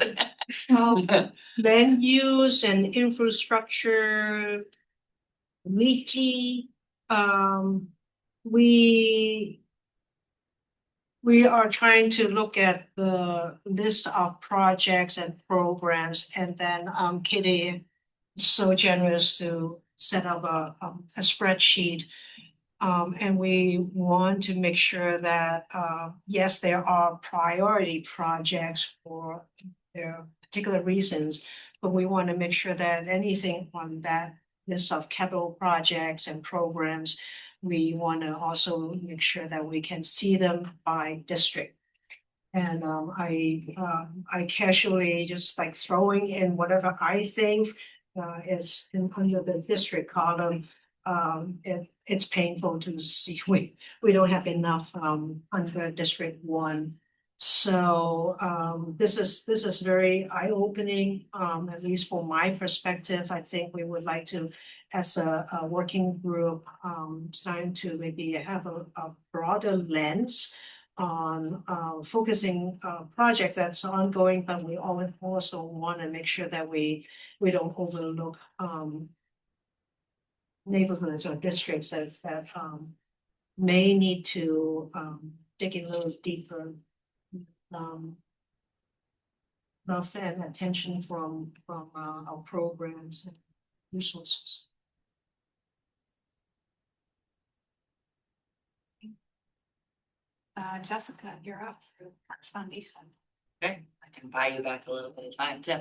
Land use and infrastructure, we are trying to look at the list of projects and programs, and then Kitty is so generous to set up a spreadsheet. And we want to make sure that yes, there are priority projects for their particular reasons, but we want to make sure that anything on that list of capital projects and programs, we want to also make sure that we can see them by district. And I casually just like throwing in whatever I think is under the district column. It's painful to see we don't have enough under District 1. So this is very eye-opening, at least from my perspective. I think we would like to, as a working group, trying to maybe have a broader lens on focusing projects that's ongoing, but we also want to make sure that we don't overlook neighborhoods or districts that may need to dig a little deeper. Love and attention from our programs and resources. Jessica, you're up for the Parks Foundation. Okay, I can buy you back a little bit of time too.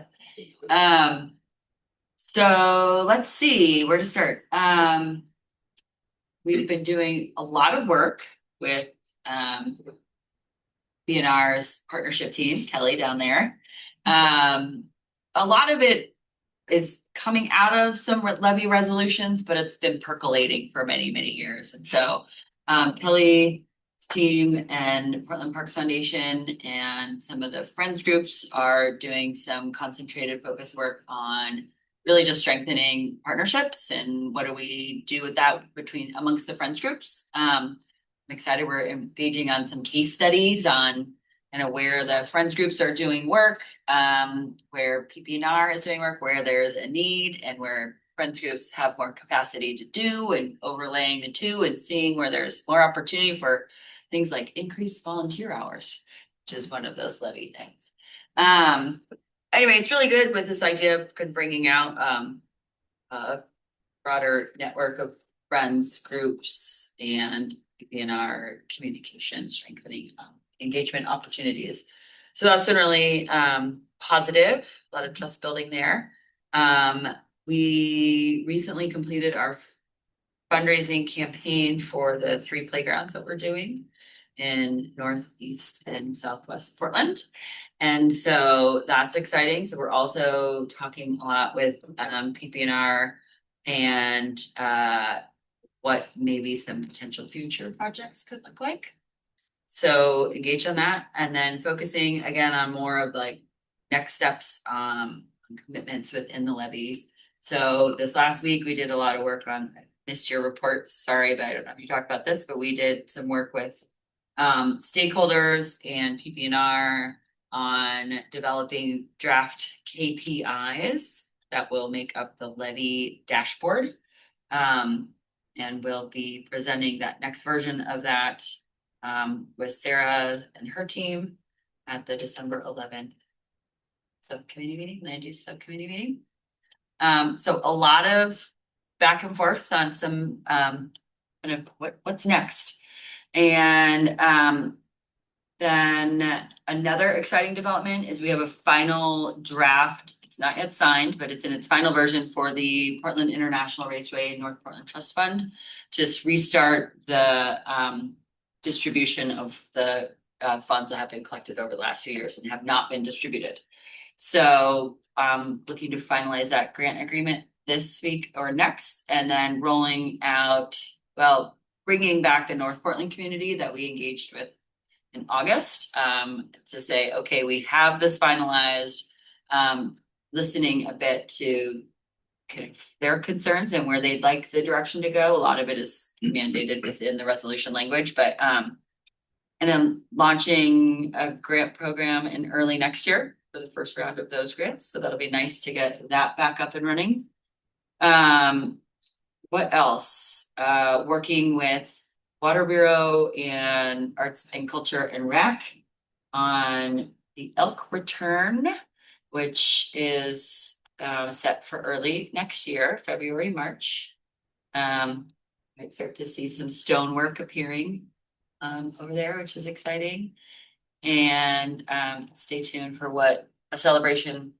So let's see where to start. We've been doing a lot of work with BNR's partnership team, Kelly down there. A lot of it is coming out of some levy resolutions, but it's been percolating for many, many years. And so Kelly's team and Portland Parks Foundation and some of the friends groups are doing some concentrated focus work on really just strengthening partnerships and what do we do with that amongst the friends groups. I'm excited we're engaging on some case studies on where the friends groups are doing work, where PPNR is doing work, where there's a need and where friends groups have more capacity to do, and overlaying the two and seeing where there's more opportunity for things like increased volunteer hours, which is one of those levy things. anyway, it's really good with this idea of bringing out a broader network of friends, groups, and our communication, strengthening engagement opportunities. So that's been really positive, a lot of trust building there. We recently completed our fundraising campaign for the 3 playgrounds that we're doing in Northeast and Southwest Portland. And so that's exciting. So we're also talking a lot with PPNR and what maybe some potential future projects could look like. So engage on that, and then focusing again on more of like next steps on commitments within the levy. So this last week we did a lot of work on, I missed your reports, sorry, but I don't know if you talked about this, but we did some work with stakeholders and PPNR on developing draft KPIs that will make up the levy dashboard. And we'll be presenting that next version of that with Sarah and her team at the December 11th subcommittee meeting, land use subcommittee meeting. So a lot of back and forth on some kind of what's next. And then another exciting development is we have a final draft. It's not yet signed, but it's in its final version for the Portland International Raceway North Portland Trust Fund to restart the distribution of the funds that have been collected over the last few years and have not been distributed. So looking to finalize that grant agreement this week or next, and then rolling out, well, bringing back the North Portland community that we engaged with in August to say, okay, we have this finalized, listening a bit to kind of their concerns and where they'd like the direction to go. A lot of it is mandated within the resolution language, but and then launching a grant program in early next year for the first round of those grants. So that'll be nice to get that back up and running. What else? Working with Water Bureau and Arts and Culture and Rec on the elk return, which is set for early next year, February, March. Might start to see some stonework appearing over there, which is exciting. And stay tuned for what a celebration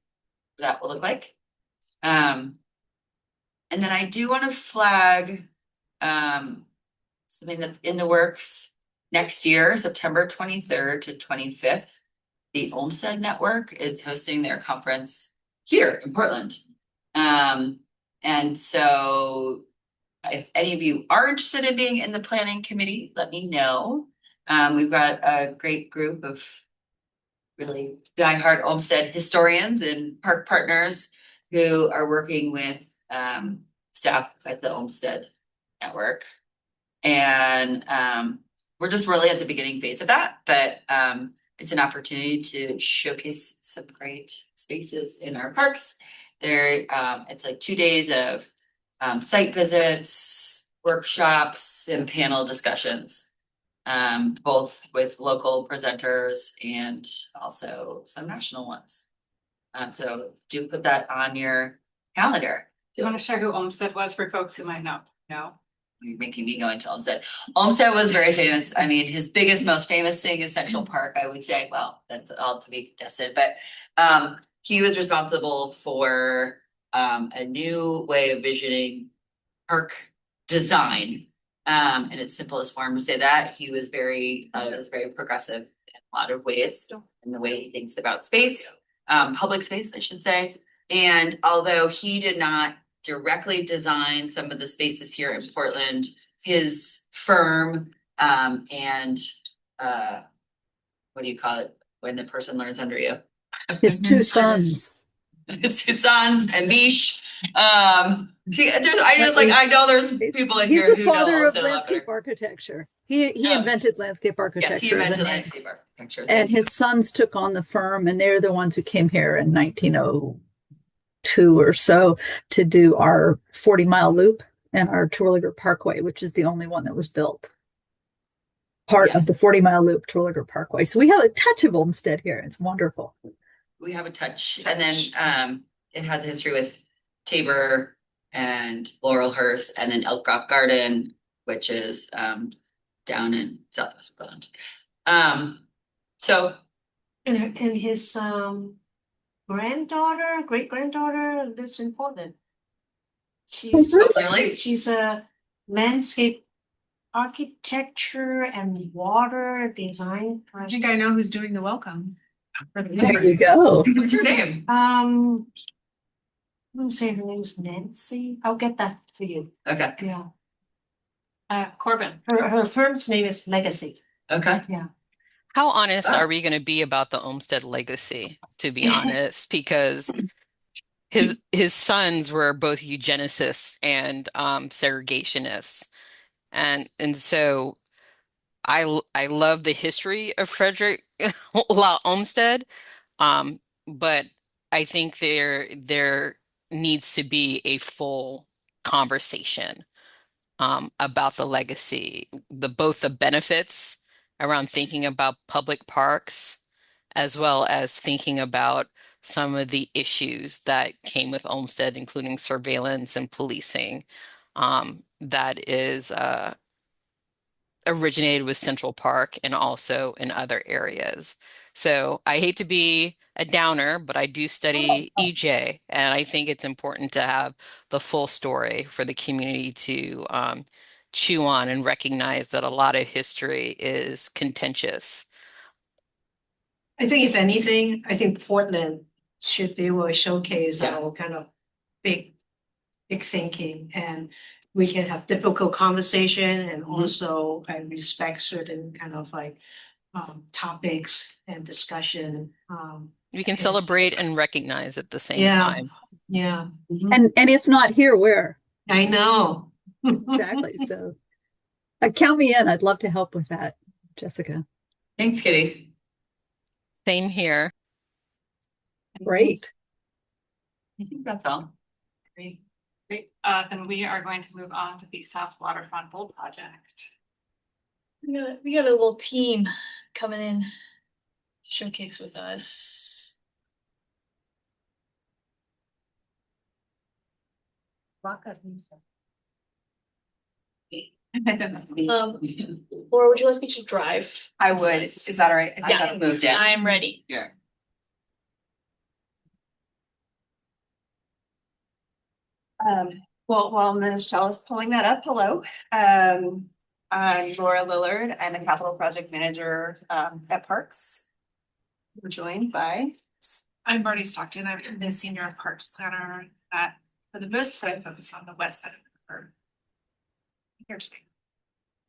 that will look like. And then I do want to flag something that's in the works next year, September 23rd to 25th. The Olmsted Network is hosting their conference here in Portland. And so if any of you are interested in being in the planning committee, let me know. We've got a great group of really diehard Olmsted historians and park partners who are working with staff at the Olmsted Network. And we're just really at the beginning phase of that, but it's an opportunity to showcase some great spaces in our parks. There, it's like 2 days of site visits, workshops, and panel discussions, both with local presenters and also some national ones. So do put that on your calendar. Do you want to share who Olmsted was for folks who might not know? You're making me go into Olmsted. Olmsted was very famous. I mean, his biggest, most famous thing is Central Park, I would say. Well, that's all to be tested, but he was responsible for a new way of visioning park design. In its simplest form to say that. He was very progressive in a lot of ways in the way he thinks about space, public space, I should say. And although he did not directly design some of the spaces here in Portland, his firm and what do you call it when the person learns under you? His 2 sons. His 2 sons and Mish. I know there's people in He's here the who father know of landscape architecture. He invented landscape architecture. Yes, he invented landscape architecture. And his sons took on the firm, and they're the ones who came here in 1902 or so to do our 40-mile loop and our Terwilliger Parkway, which is the only one that was built. Part of the 40-mile loop, Terwilliger Parkway. So we have a touch of Olmsted here. It's wonderful. we have a touch, and then it has a history with Tabor and Laurelhurst, and then Elk Grove Garden, which is down in Southwest Portland. So And his granddaughter, great granddaughter lives in Portland. She's oh, really? she's a landscape architecture and water design I person. think I know who's doing the welcome. There you go. What's her name? I'm gonna say her name's Nancy. I'll get that for you. Okay, Yeah. Corbin. Her firm's name is Legacy. okay. How honest Ah. are we going to be about the Olmsted legacy, to be honest? Because his sons were both eugenicists and segregationists. And so I love the history of Frederick Law Olmsted, but I think there needs to be a full conversation about the legacy, both the benefits around thinking about public parks, as well as thinking about some of the issues that came with Olmsted, including surveillance and policing, that is originated with Central Park and also in other areas. So I hate to be a downer, but I do study EJ, and I think it's important to have the full story for the community to chew on and recognize that a lot of history is contentious. I think if anything, I think Portland should be able to showcase Yeah. our kind of big thinking, and we can have difficult conversation and also I respect certain kind of like topics and discussion. We can celebrate and recognize at the same Yeah. time. Yeah, And if not here, where? I know. Exactly. So count me in. I'd love to help with that, Jessica. Thanks, Kitty. Same here. Great. I think that's all. Great. Then we are going to move on to the South Waterfront Bowl Project. We got a little team coming in to showcase with us. Laura, would you like me to drive? I would. Is that all right? I can move down. I'm ready. Yeah. Well, while Michelle is pulling that up, hello. I'm Laura Lillard. I'm a capital project manager at Parks. We're joined by. I'm Marty Stockton. I'm the senior parks planner at, for the most part, I focus on the west side of the river. Here today.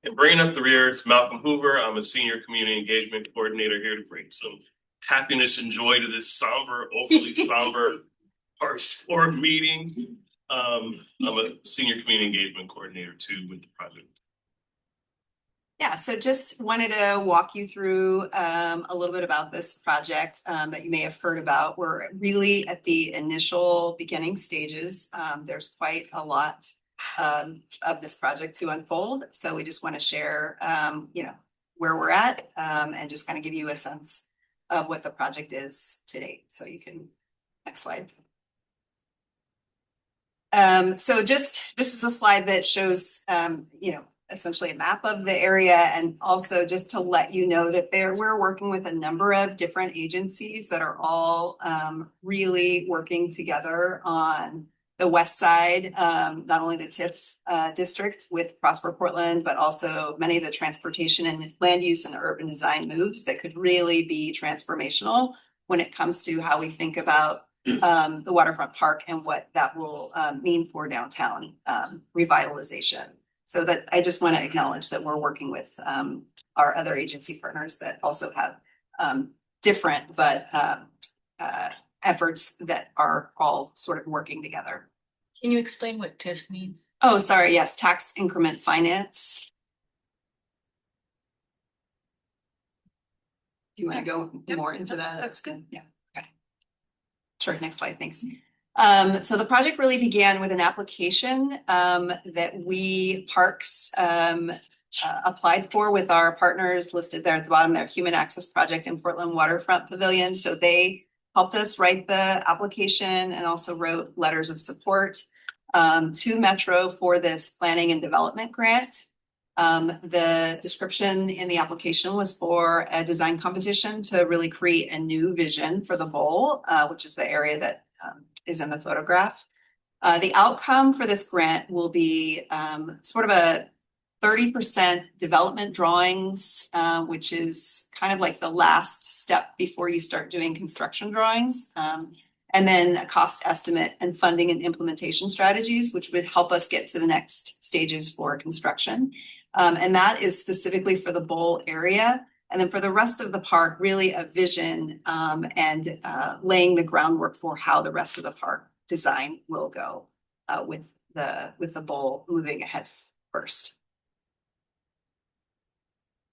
And bringing up the rear, it's Malcolm Hoover. I'm a senior community engagement coordinator here to bring some happiness and joy to this somber, overly somber Parks Board meeting. I'm a senior community engagement coordinator too with the project. Yeah, so just wanted to walk you through a little bit about this project that you may have heard about. We're really at the initial beginning stages. There's quite a lot of this project to unfold. So we just want to share, where we're at and just kind of give you a sense of what the project is to date. So you can, next slide. So just, this is a slide that shows, essentially a map of the area, and also just to let you know that we're working with a number of different agencies that are all really working together on the west side, not only the TIF district with Prosper Portland, but also many of the transportation and land use and urban design moves that could really be transformational when it comes to how we think about the waterfront park and what that will mean for downtown revitalization. So that I just want to acknowledge that we're working with our other agency partners that also have different but efforts that are all sort of working together. Can you explain what TIF means? Oh, sorry. Yes, tax increment finance. Do you want to go more into that? That's good. Yeah. Okay. Sure. Next slide. Thanks. So the project really began with an application that we Parks applied for with our partners listed there at the bottom there, Human Access Project in Portland Waterfront Pavilion. So they helped us write the application and also wrote letters of support to Metro for this planning and development grant. The description in the application was for a design competition to really create a new vision for the bowl, which is the area that is in the photograph. The outcome for this grant will be sort of a 30% development drawings, which is kind of like the last step before you start doing construction drawings. And then a cost estimate and funding and implementation strategies, which would help us get to the next stages for construction. And that is specifically for the bowl area. And then for the rest of the park, really a vision and laying the groundwork for how the rest of the park design will go with the bowl moving ahead first.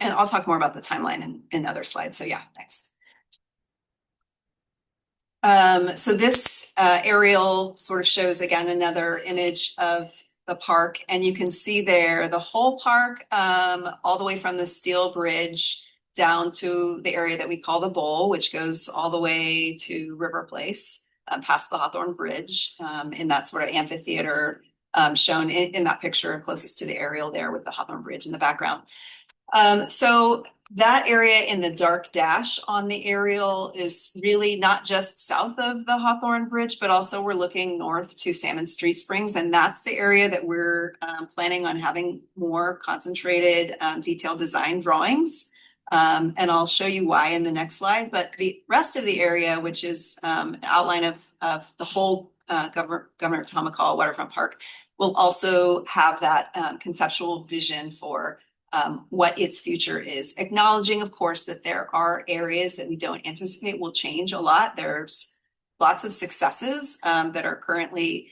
And I'll talk more about the timeline in other slides. So yeah, next. So this aerial sort of shows again another image of the park, and you can see there the whole park all the way from the steel bridge down to the area that we call the bowl, which goes all the way to River Place, past the Hawthorne Bridge, in that sort of amphitheater shown in that picture closest to the aerial there with the Hawthorne Bridge in the background. So that area in the dark dash on the aerial is really not just south of the Hawthorne Bridge, but also we're looking north to Salmon Street Springs. And that's the area that we're planning on having more concentrated detailed design drawings. And I'll show you why in the next slide. But the rest of the area, which is an outline of the whole Governor Tom McCall Waterfront Park, will also have that conceptual vision for what its future is, acknowledging, of course, that there are areas that we don't anticipate will change a lot. There's lots of successes that are currently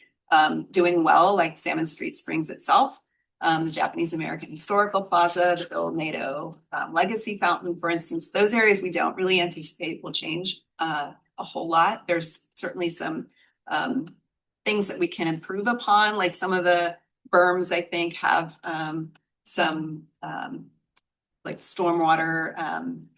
doing well, like Salmon Street Springs itself, the Japanese American Historical Plaza, the Bill Nato Legacy Fountain, for instance. Those areas we don't really anticipate will change a whole lot. There's certainly some things that we can improve upon, like some of the berms, I think, have some like stormwater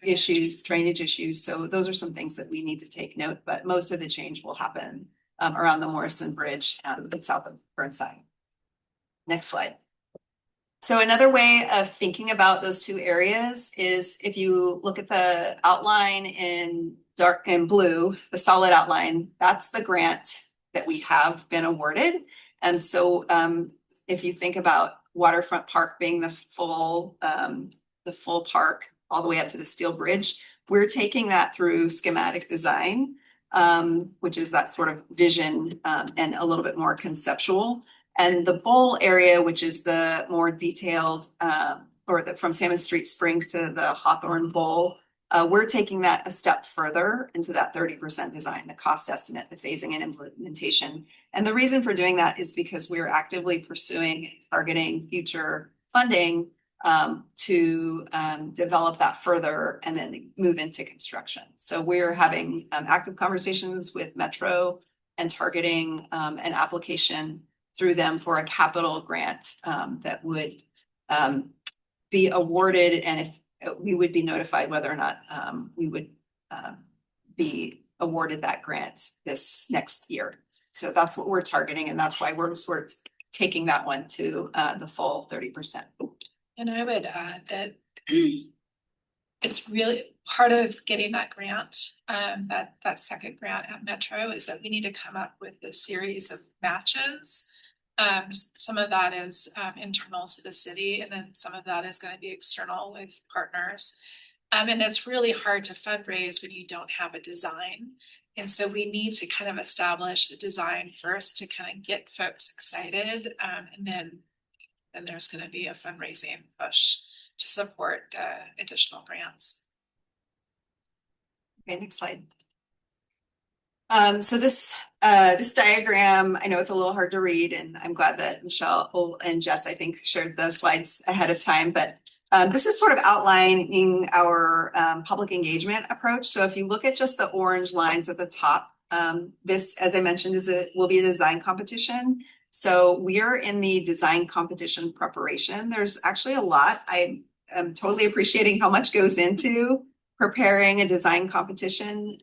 issues, drainage issues. So those are some things that we need to take note, but most of the change will happen around the Morrison Bridge south of Burnside. Next slide. So another way of thinking about those two areas is if you look at the outline in dark and blue, the solid outline, that's the grant that we have been awarded. And so if you think about Waterfront Park being the full park all the way up to the steel bridge, we're taking that through schematic design, which is that sort of vision and a little bit more conceptual. And the bowl area, which is the more detailed, from Salmon Street Springs to the Hawthorne Bowl, we're taking that a step further into that 30% design, the cost estimate, the phasing and implementation. And the reason for doing that is because we're actively pursuing targeting future funding to develop that further and then move into construction. So we're having active conversations with Metro and targeting an application through them for a capital grant that would be awarded, and if we would be notified whether or not we would be awarded that grant this next year. So that's what we're targeting, and that's why we're sort of taking that one to the full 30%. And I would add that it's really part of getting that grant, that second grant at Metro, is that we need to come up with a series of matches. Some of that is internal to the city, and then some of that is going to be external with partners. And it's really hard to fundraise when you don't have a design. And so we need to kind of establish a design first to kind of get folks excited. And then there's going to be a fundraising push to support the additional grants. Okay, next slide. So this diagram, I know it's a little hard to read, and I'm glad that Michelle and Jess, I think, shared the slides ahead of time, but this is sort of outlining our public engagement approach. So if you look at just the orange lines at the top, this, as I mentioned, will be a design competition. So we are in the design competition preparation. There's actually a lot. I am totally appreciating how much goes into preparing a design competition.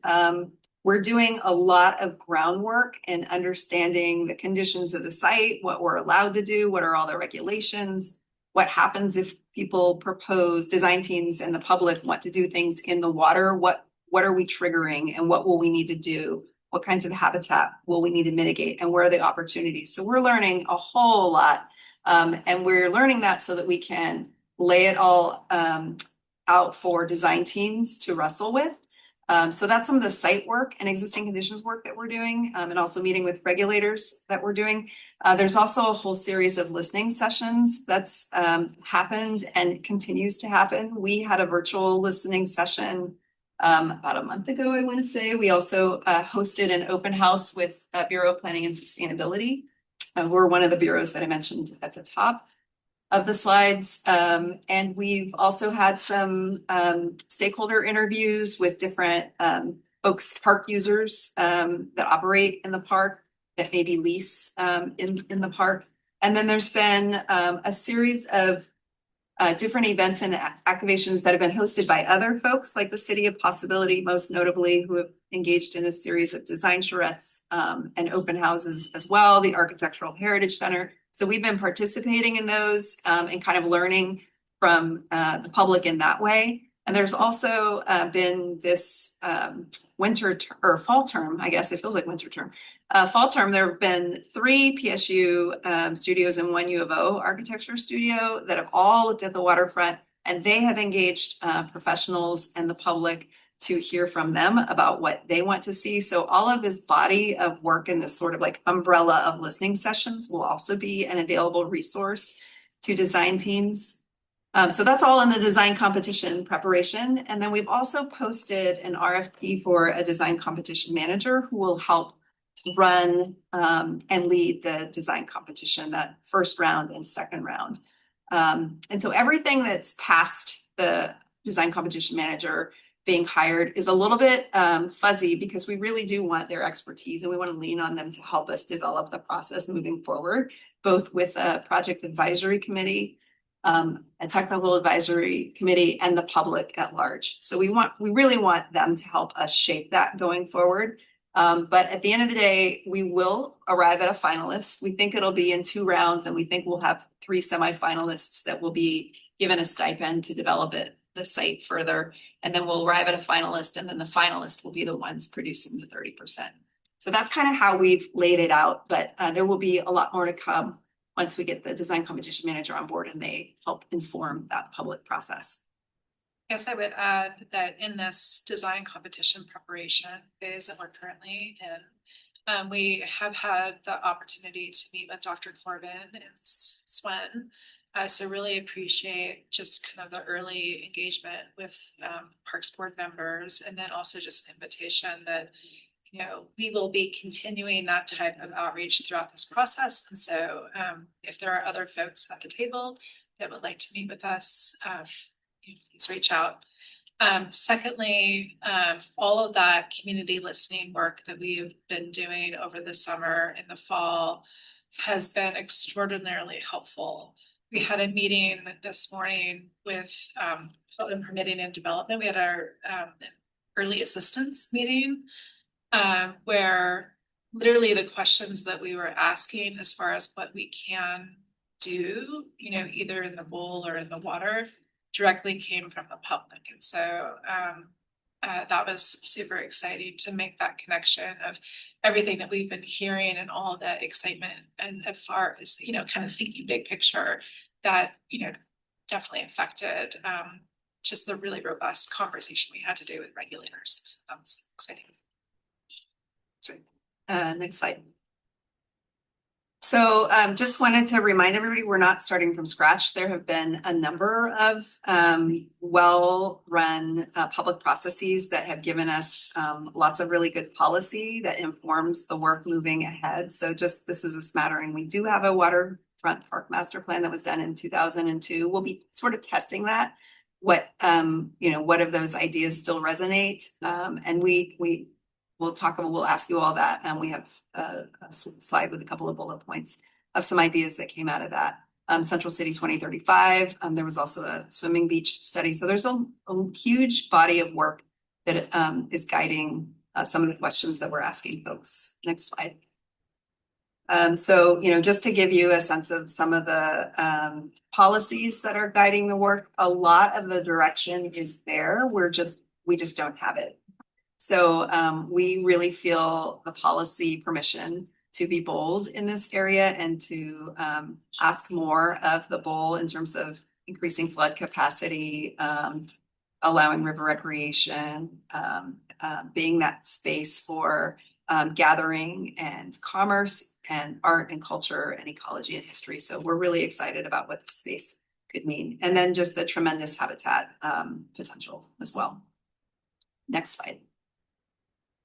we're doing a lot of groundwork and understanding the conditions of the site, what we're allowed to do, what are all the regulations, what happens if people propose, design teams and the public want to do things in the water, what are we triggering and what will we need to do? What kinds of habitat will we need to mitigate and where are the opportunities? So we're learning a whole lot. And we're learning that so that we can lay it all out for design teams to wrestle with. So that's some of the site work and existing conditions work that we're doing, and also meeting with regulators that we're doing. There's also a whole series of listening sessions that's happened and continues to happen. We had a virtual listening session about a month ago, I want to say. We also hosted an open house with Bureau of Planning and Sustainability. We're one of the bureaus that I mentioned at the top of the slides. And we've also had some stakeholder interviews with different folks, park users that operate in the park, that maybe lease in the park. And then there's been a series of different events and activations that have been hosted by other folks like the City of Possibility, most notably, who have engaged in a series of design charrettes and open houses as well, the Architectural Heritage Center. So we've been participating in those and kind of learning from the public in that way. And there's also been this fall term, I guess it feels like winter term. Fall term, there have been 3 PSU studios and 1 U of O architecture studio that have all looked at the waterfront, and they have engaged professionals and the public to hear from them about what they want to see. So all of this body of work and this sort of like umbrella of listening sessions will also be an available resource to design teams. So that's all in the design competition preparation. And then we've also posted an RFP for a design competition manager who will help run and lead the design competition, that first round and second round. And so everything that's past the design competition manager being hired is a little bit fuzzy because we really do want their expertise and we want to lean on them to help us develop the process moving forward, both with a project advisory committee, a technical advisory committee, and the public at large. So we really want them to help us shape that going forward. But at the end of the day, we will arrive at a finalist. We think it'll be in 2 rounds, and we think we'll have 3 semifinalists that will be given a stipend to develop the site further. And then we'll arrive at a finalist, and then the finalist will be the ones producing the 30%. So that's kind of how we've laid it out, but there will be a lot more to come once we get the design competition manager on board and they help inform that public process. Yes, I would add that in this design competition preparation phase that we're currently in, we have had the opportunity to meet with Dr. Corbin and Swen. So really appreciate just kind of the early engagement with Parks Board members, and then also just an invitation that, you know, we will be continuing that type of outreach throughout this process. And so if there are other folks at the table that would like to meet with us, please reach out. Secondly, all of that community listening work that we've been doing over the summer and the fall has been extraordinarily helpful. We had a meeting this morning with permitting and development. We had our early assistance meeting where literally the questions that we were asking as far as what we can do, you know, either in the bowl or in the water, directly came from the public. And so that was super exciting to make that connection of everything that we've been hearing and all the excitement and as far as, you know, kind of thinking big picture that, you know, definitely affected just the really robust conversation we had to do with regulators. So that was exciting. That's right. Next slide. So just wanted to remind everybody, we're not starting from scratch. There have been a number of well-run public processes that have given us lots of really good policy that informs the work moving ahead. So just this is a smattering. We do have a waterfront park master plan that was done in 2002. We'll be sort of testing that. What what of those ideas still resonate? And we'll ask you all that. And we have a slide with a couple of bullet points of some ideas that came out of that. Central City 2035. There was also a swimming beach study. So there's a huge body of work that is guiding some of the questions that we're asking folks. Next slide. So, just to give you a sense of some of the policies that are guiding the work, a lot of the direction is there. We just don't have it. So we really feel the policy permission to be bold in this area and to ask more of the bowl in terms of increasing flood capacity, allowing river recreation, being that space for gathering and commerce and art and culture and ecology and history. So we're really excited about what this space could mean. And then just the tremendous habitat potential as well. Next slide.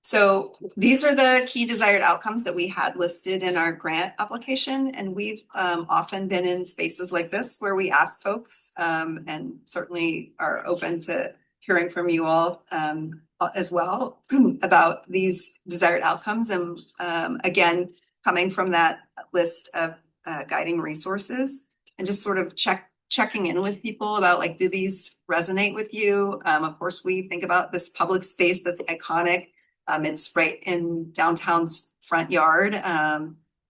So these are the key desired outcomes that we had listed in our grant application. And we've often been in spaces like this where we ask folks and certainly are open to hearing from you all as well about these desired outcomes. And again, coming from that list of guiding resources and just sort of checking in with people about like, do these resonate with you? Of course, we think about this public space that's iconic. It's right in downtown's front yard.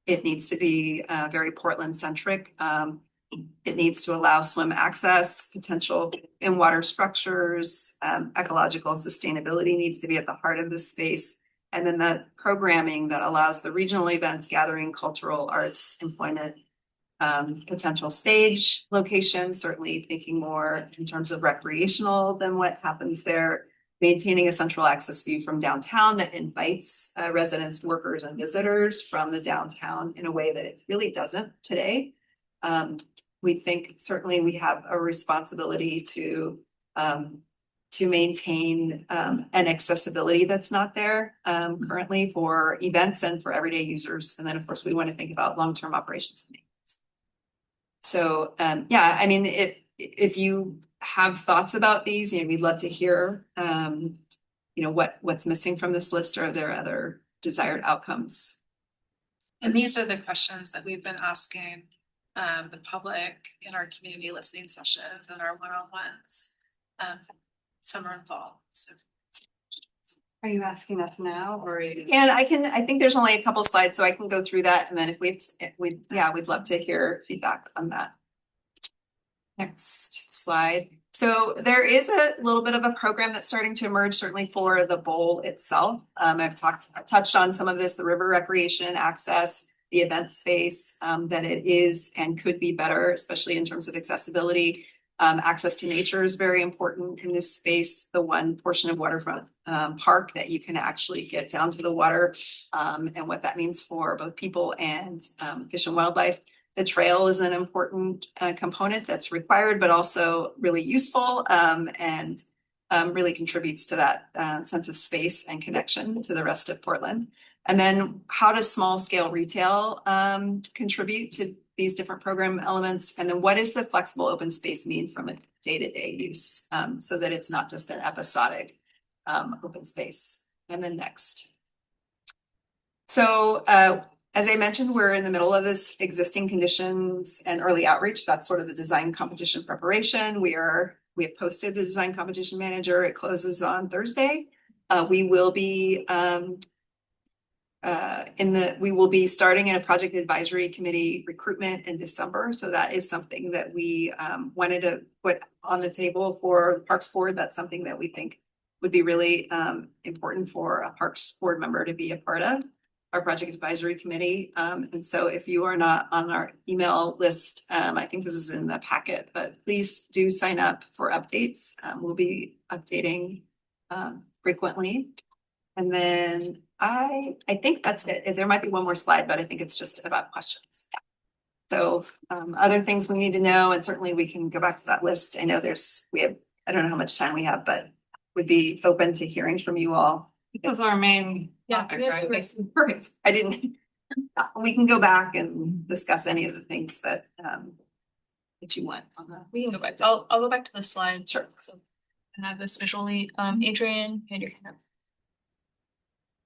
It needs to be very Portland centric. It needs to allow swim access, potential in water structures, ecological sustainability needs to be at the heart of this space. And then the programming that allows the regional events, gathering, cultural, arts, employment, potential stage location, certainly thinking more in terms of recreational than what happens there. Maintaining a central access view from downtown that invites residents, workers, and visitors from the downtown in a way that it really doesn't today. We think certainly we have a responsibility to maintain an accessibility that's not there currently for events and for everyday users. And then of course we want to think about long-term operations and maintenance. So yeah, I mean, if you have thoughts about these, we'd love to hear, what's missing from this list, or are there other desired outcomes? And these are the questions that we've been asking the public in our community listening sessions and our one-on-ones, summer and fall. So. Are you asking us now or? And I think there's only a couple slides, so I can go through that. And then if we'd love to hear feedback on that. Next slide. So there is a little bit of a program that's starting to emerge, certainly for the bowl itself. I've touched on some of this, the river recreation access, the event space, that it is and could be better, especially in terms of accessibility. Access to nature is very important in this space. The one portion of Waterfront Park that you can actually get down to the water and what that means for both people and fish and wildlife. The trail is an important component that's required, but also really useful and really contributes to that sense of space and connection to the rest of Portland. And then how does small scale retail contribute to these different program elements? And then what does the flexible open space mean from a day-to-day use so that it's not just an episodic open space? And then next. So as I mentioned, we're in the middle of this existing conditions and early outreach. That's sort of the design competition preparation. We have posted the design competition manager. It closes on Thursday. We will be starting in a project advisory committee recruitment in December. So that is something that we wanted to put on the table for the Parks Board. That's something that we think would be really important for a Parks Board member to be a part of, our project advisory committee. And so if you are not on our email list, I think this is in the packet, but please do sign up for updates. We'll be updating frequently. And then I think that's it. There might be one more slide, but I think it's just about questions. So other things we need to know, and certainly we can go back to that list. I know I don't know how much time we have, but would be open to hearing from you all. This is our main topic, right? Perfect. We can go back and discuss any of the things that you want on that. We can go back. I'll go back to the slide. Sure. So I have this visually. Adrian, hand your hand up.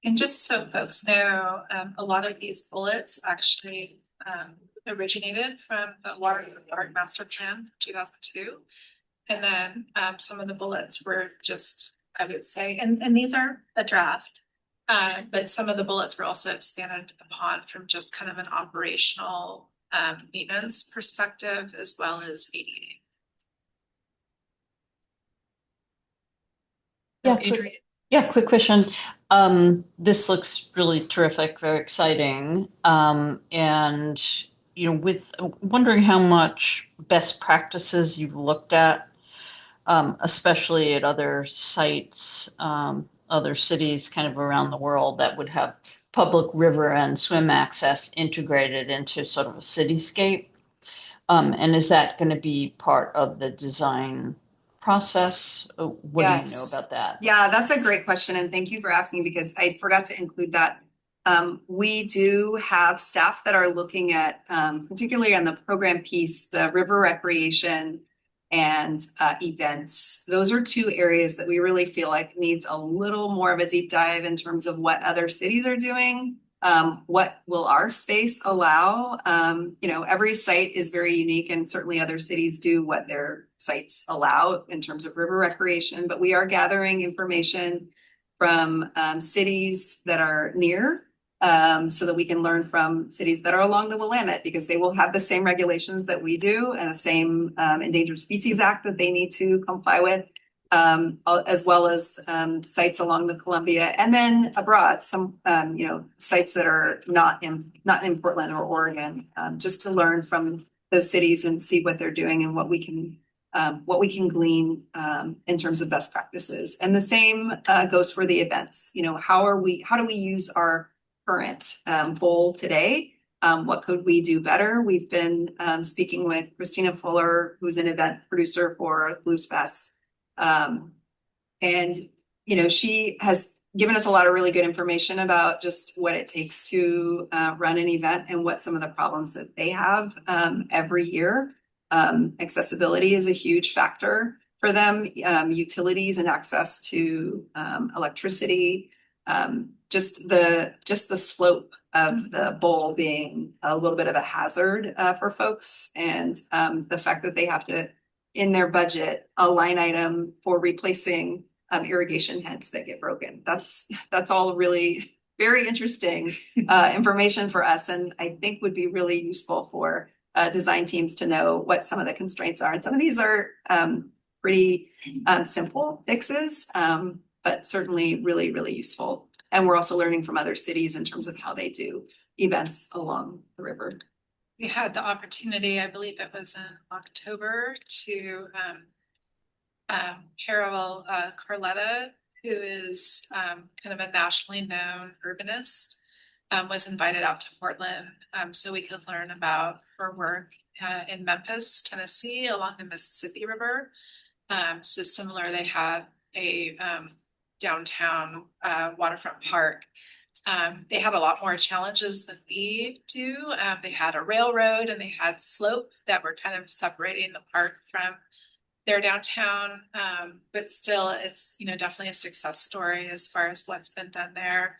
And just so folks know, a lot of these bullets actually originated from the Water Art Master Plan 2002. And then some of the bullets were just, I would say, and these are a draft. But some of the bullets were also expanded upon from just kind of an operational maintenance perspective as well as ADA. So Yeah, Adrian, Yeah, quick question. This looks really terrific, very exciting. And with wondering how much best practices you've looked at, especially at other sites, other cities kind of around the world that would have public river and swim access integrated into sort of a cityscape. And is that going to be part of the design process? What do you know Yes. about that? Yeah, that's a great question, and thank you for asking because I forgot to include that. We do have staff that are looking at, particularly on the program piece, the river recreation and events. Those are two areas that we really feel like needs a little more of a deep dive in terms of what other cities are doing. What will our space allow? Every site is very unique and certainly other cities do what their sites allow in terms of river recreation, but we are gathering information from cities that are near so that we can learn from cities that are along the Willamette because they will have the same regulations that we do and the same Endangered Species Act that they need to comply with. As well as sites along the Columbia and then abroad, some sites that are not in Portland or Oregon, just to learn from those cities and see what they're doing and what we can glean in terms of best practices. And the same goes for the events. How do we use our current bowl today? What could we do better? We've been speaking with Christina Fuller, who's an event producer for Blues Fest. She has given us a lot of really good information about just what it takes to run an event and what some of the problems that they have every year. Accessibility is a huge factor for them, utilities and access to electricity, just the slope of the bowl being a little bit of a hazard for folks, and the fact that they have to in their budget a line item for replacing irrigation heads that get broken. That's all really very interesting information for us, and I think would be really useful for design teams to know what some of the constraints are. And some of these are pretty simple fixes, but certainly really, really useful. And we're also learning from other cities in terms of how they do events along the river. We had the opportunity, I believe it was in October, to Carol Carletta, who is kind of a nationally known urbanist, was invited out to Portland so we could learn about her work in Memphis, Tennessee, along the Mississippi River. So similar, they had a downtown waterfront park. They had a lot more challenges than we do. They had a railroad and they had slope that were kind of separating the park from their downtown. But still, it's definitely a success story as far as what's been done there.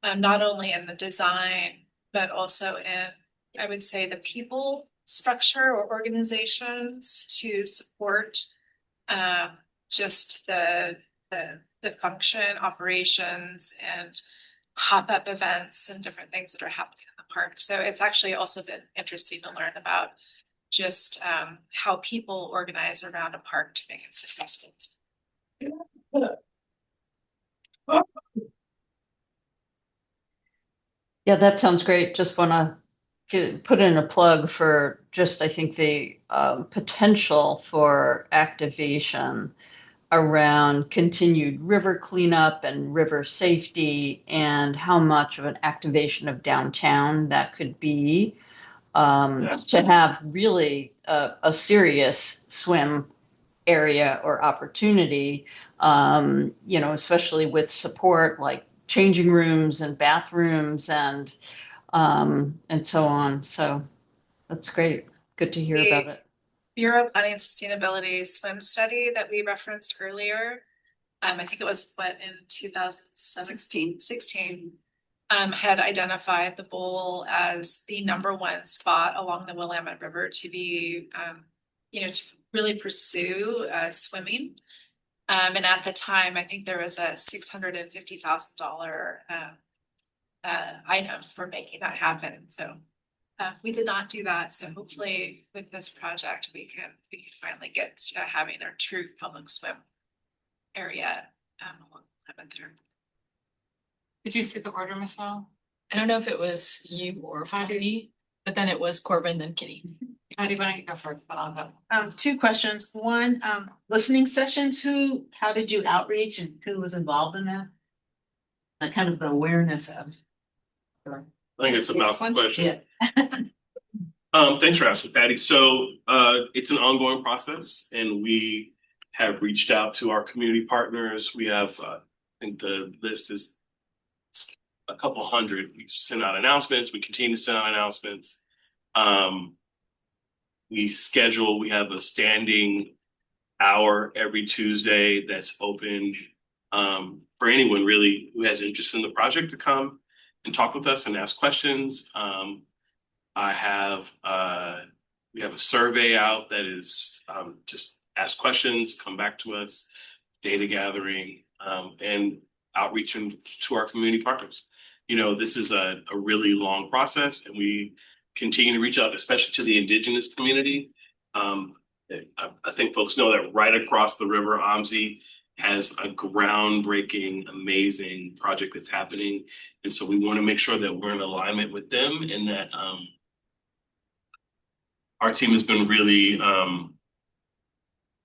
Not only in the design, but also in, I would say, the people structure or organizations to support just the function, operations, and pop-up events and different things that are happening in the park. So it's actually also been interesting to learn about just how people organize around a park to make it successful. Yeah, that sounds great. Just want to put in a plug for just, I think, the potential for activation around continued river cleanup and river safety and how much of an activation of downtown that could be to have really a serious swim area or opportunity, especially with support like changing rooms and bathrooms and so on. So that's great. Good to hear about it. Bureau Planning and Sustainability swim study that we referenced earlier. I think it was in 2016, had identified the bowl as the #1 spot along the Willamette River to be, to really pursue swimming. And at the time, I think there was a $650,000 item for making that happen. So we did not do that. So hopefully with this project, we can finally get to having our true public swim area along 11th Road. Did you see the order, Michelle? I don't know if it was you or Patty, but then it was Corbin, then Kitty. Patty, why don't you go first, but I'll go. Two questions. One, listening sessions, how did you outreach and who was involved in that? The kind of awareness of. I think it's a Next mouthful one? question. Yeah. Thanks for asking, Patty. So it's an ongoing process, and we have reached out to our community partners. We have, I think the list is a couple hundred. We send out announcements. We continue to send out announcements. We have a standing hour every Tuesday that's open for anyone really who has interest in the project to come and talk with us and ask questions. We have a survey out that is just ask questions, come back to us, data gathering, and outreaching to our community partners. You know, this is a really long process, and we continue to reach out, especially to the indigenous community. I think folks know that right across the river, OMSI has a groundbreaking, amazing project that's happening. And so we want to make sure that we're in alignment with them, and that our team has been really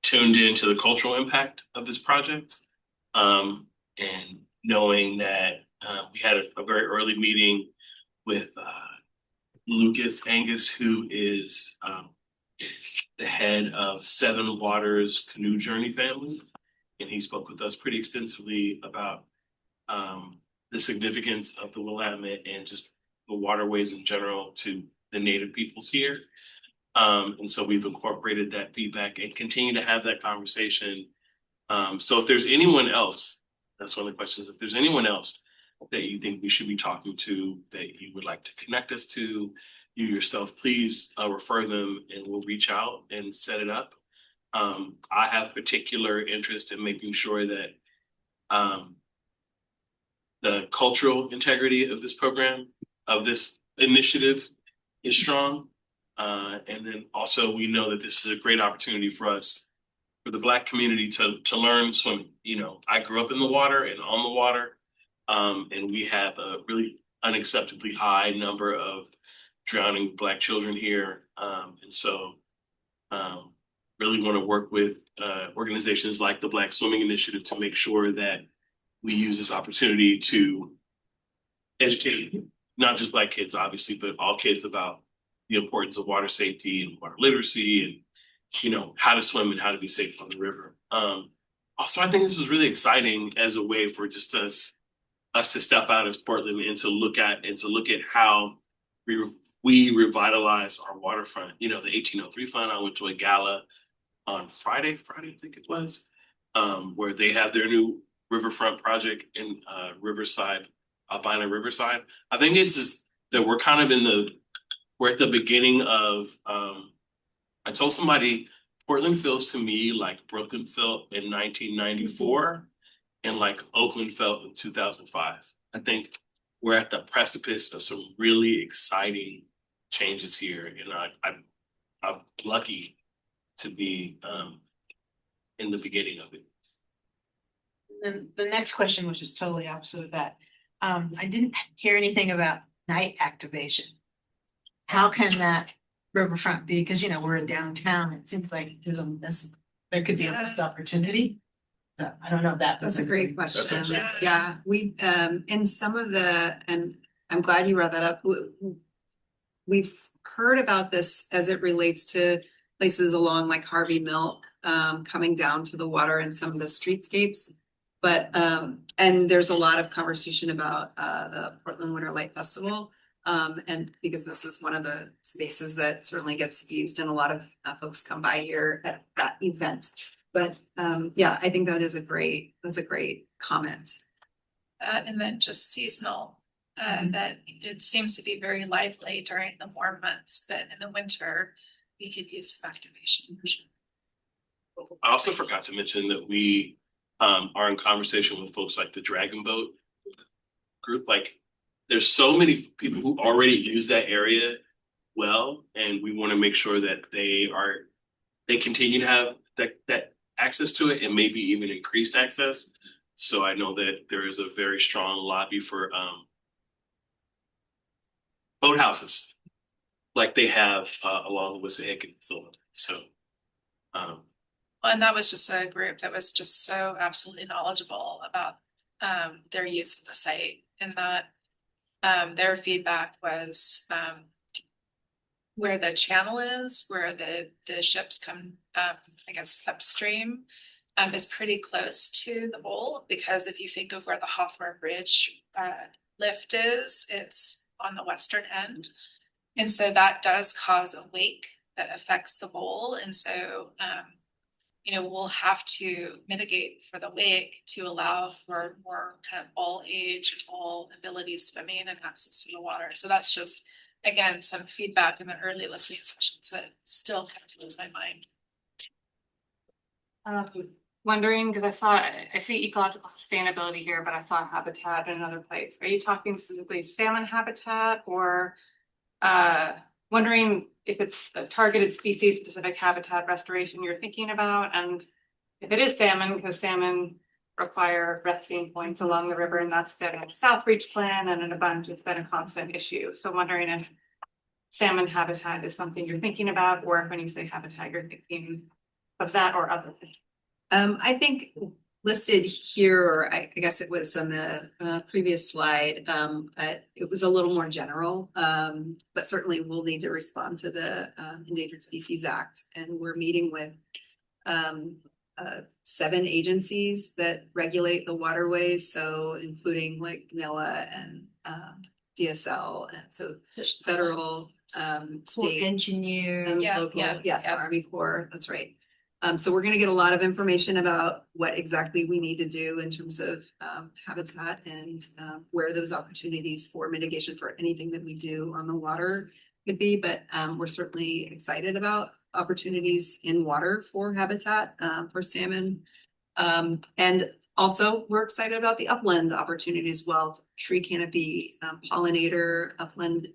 tuned into the cultural impact of this project. And knowing that we had a very early meeting with Lucas Angus, who is the head of Seven Waters Canoe Journey family. And he spoke with us pretty extensively about the significance of the Willamette and just the waterways in general to the native peoples here. And so we've incorporated that feedback and continue to have that conversation. So if there's anyone else, that's one of the questions, if there's anyone else that you think we should be talking to, that you would like to connect us to, you yourself, please refer them and we'll reach out and set it up. I have particular interest in making sure that the cultural integrity of this program, of this initiative, is strong. And then also we know that this is a great opportunity for us, for the Black community to learn swimming. You know, I grew up in the water and on the water, and we have a really unacceptably high number of drowning Black children here. And so really want to work with organizations like the Black Swimming Initiative to make sure that we use this opportunity to educate not just Black kids, obviously, but all kids about the importance of water safety and water literacy and, you know, how to swim and how to be safe on the river. Also, I think this is really exciting as a way for just us to step out as Portland and to look at how we revitalize our waterfront. You know, the 1803 Fund, I went to a gala on Friday, I think it was, where they have their new riverfront project in Riverside, Albina Riverside. I think it's just that we're kind of we're at the beginning of, I told somebody, Portland feels to me like Brooklyn felt in 1994 and like Oakland felt in 2005. I think we're at the precipice of some really exciting changes here, and I'm lucky to be in the beginning of it. Then the next question, which is totally opposite of that. I didn't hear anything about night activation. How can that riverfront be? Because, you know, we're in downtown. It seems like there could be a missed opportunity. So I don't know if That's a great question. Yes. Yeah, we, in some of and I'm glad you brought that up. We've heard about this as it relates to places along like Harvey Milk, coming down to the water and some of the streetscapes. But, and there's a lot of conversation about the Portland Winter Light Festival. And because this is one of the spaces that certainly gets used and a lot of folks come by here at that event. But yeah, I think that's a great comment. And then just seasonal, that it seems to be very lively during the warm months, but in the winter, we could use some activation. I also forgot to mention that we are in conversation with folks like the Dragon Boat group. Like, there's so many people who already use that area well, and we want to make sure that they continue to have that access to it and maybe even increased access. So I know that there is a very strong lobby for boathouses like they have along the Wissahickon facility. So And that was just a group that was just so absolutely knowledgeable about their use of the site, and that their feedback was where the channel is, where the ships come I guess upstream, is pretty close to the bowl, because if you think of where the Hawthorne Bridge lift is, it's on the western end. And so that does cause a wake that affects the bowl. And so you know, we'll have to mitigate for the wake to allow for more kind of all age and all abilities swimming and access to the water. So that's just, again, some feedback in the early listening sessions that still kind of blows my mind. Wondering, because I see ecological sustainability here, but I saw habitat in another place. Are you talking specifically salmon habitat, or wondering if it's a targeted species specific habitat restoration you're thinking about? And if it is salmon, because salmon require resting points along the river, and that's been a South Reach plan, and in a bunch, it's been a constant issue. So wondering if salmon habitat is something you're thinking about, or if when you say habitat, you're thinking of that or other things. I think listed here, or I guess it was on the previous slide, it was a little more general, but certainly we'll need to respond to the Endangered Species Act, and we're meeting with 7 agencies that regulate the waterways, so including like NOAA and DSL, and so federal, state engineer, and Yeah, local, yeah, yes, yeah. Army Corps, that's right. So we're gonna get a lot of information about what exactly we need to do in terms of habitat and where those opportunities for mitigation for anything that we do on the water could be, but we're certainly excited about opportunities in water for habitat for salmon. And also, we're excited about the upland opportunity as well, tree canopy, pollinator, upland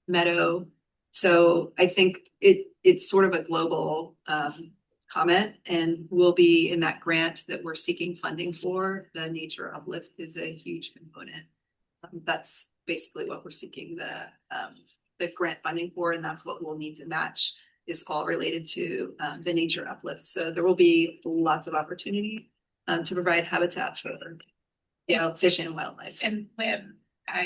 meadow. So I think it's sort of a global comment, and will be in that grant that we're seeking funding for. The nature uplift is a huge component. That's basically what we're seeking the grant funding for, and that's what we'll need to match, is all related to the nature uplift. So there will be lots of opportunity to provide habitat for fish and wildlife. And when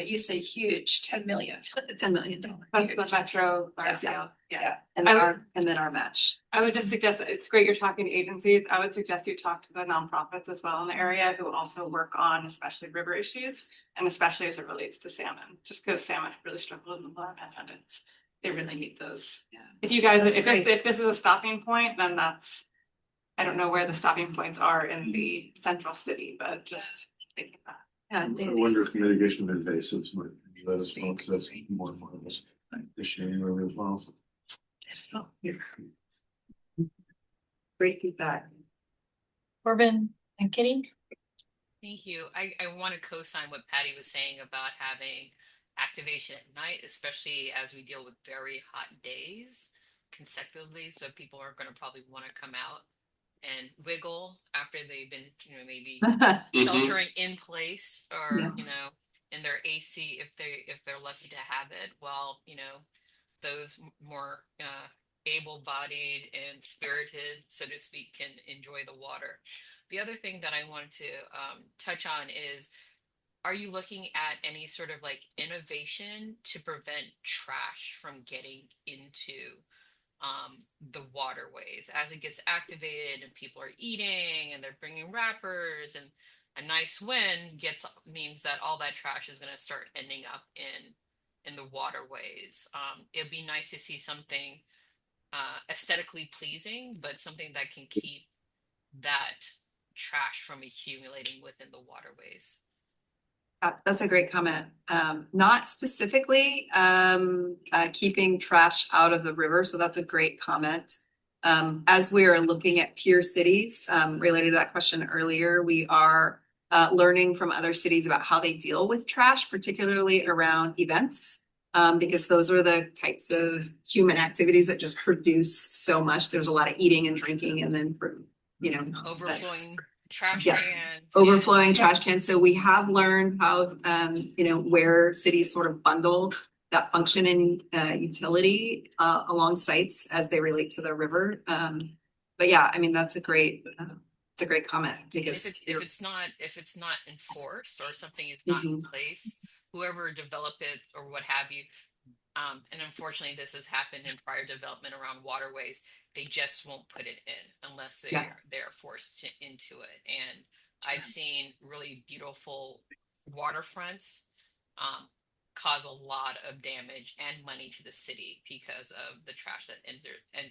you say huge, 10 million. $10 million. That's the metro large scale. Yeah, and then our match. I would just suggest, it's great you're talking to agencies. I would suggest you talk to the nonprofits as well in the area, who also work on especially river issues, and especially as it relates to salmon, just because salmon really struggle in the water, and they really need those. Yeah. If you guys, That's great. if this is a stopping point, then that's, I don't know where the stopping points are in the central city, but just think of that. And I wonder if mitigation of invasives would let us know, because that's more and more of this issue anywhere as well. Great feedback. Corbin and Kitty? Thank you. I want to co-sign what Patty was saying about having activation at night, especially as we deal with very hot days consecutively. So people are going to probably want to come out and wiggle after they've been, maybe sheltering in place, or, Yes. in their AC if they're lucky to have it. Well, those more able-bodied and spirited, so to speak, can enjoy the water. The other thing that I wanted to touch on is, are you looking at any sort of like innovation to prevent trash from getting into the waterways as it gets activated and people are eating and they're bringing wrappers, and a nice wind means that all that trash is going to start ending up in the waterways. It'd be nice to see something aesthetically pleasing, but something that can keep that trash from accumulating within the waterways. That's a great comment. Not specifically keeping trash out of the river, so that's a great comment. As we are looking at peer cities, related to that question earlier, we are learning from other cities about how they deal with trash, particularly around events. Because those are the types of human activities that just produce so much. There's a lot of eating and drinking and then, Overflowing trash Yeah. cans. overflowing trash cans. So we have learned how, where cities sort of bundle that function and utility along sites as they relate to the river. But yeah, I mean, that's a great, it's a great comment because If it's not enforced or something is not in place, whoever developed it or what have you, and unfortunately this has happened in prior development around waterways, they just won't put it in unless they're forced into it. And I've seen really beautiful waterfronts cause a lot of damage and money to the city because of the trash that ends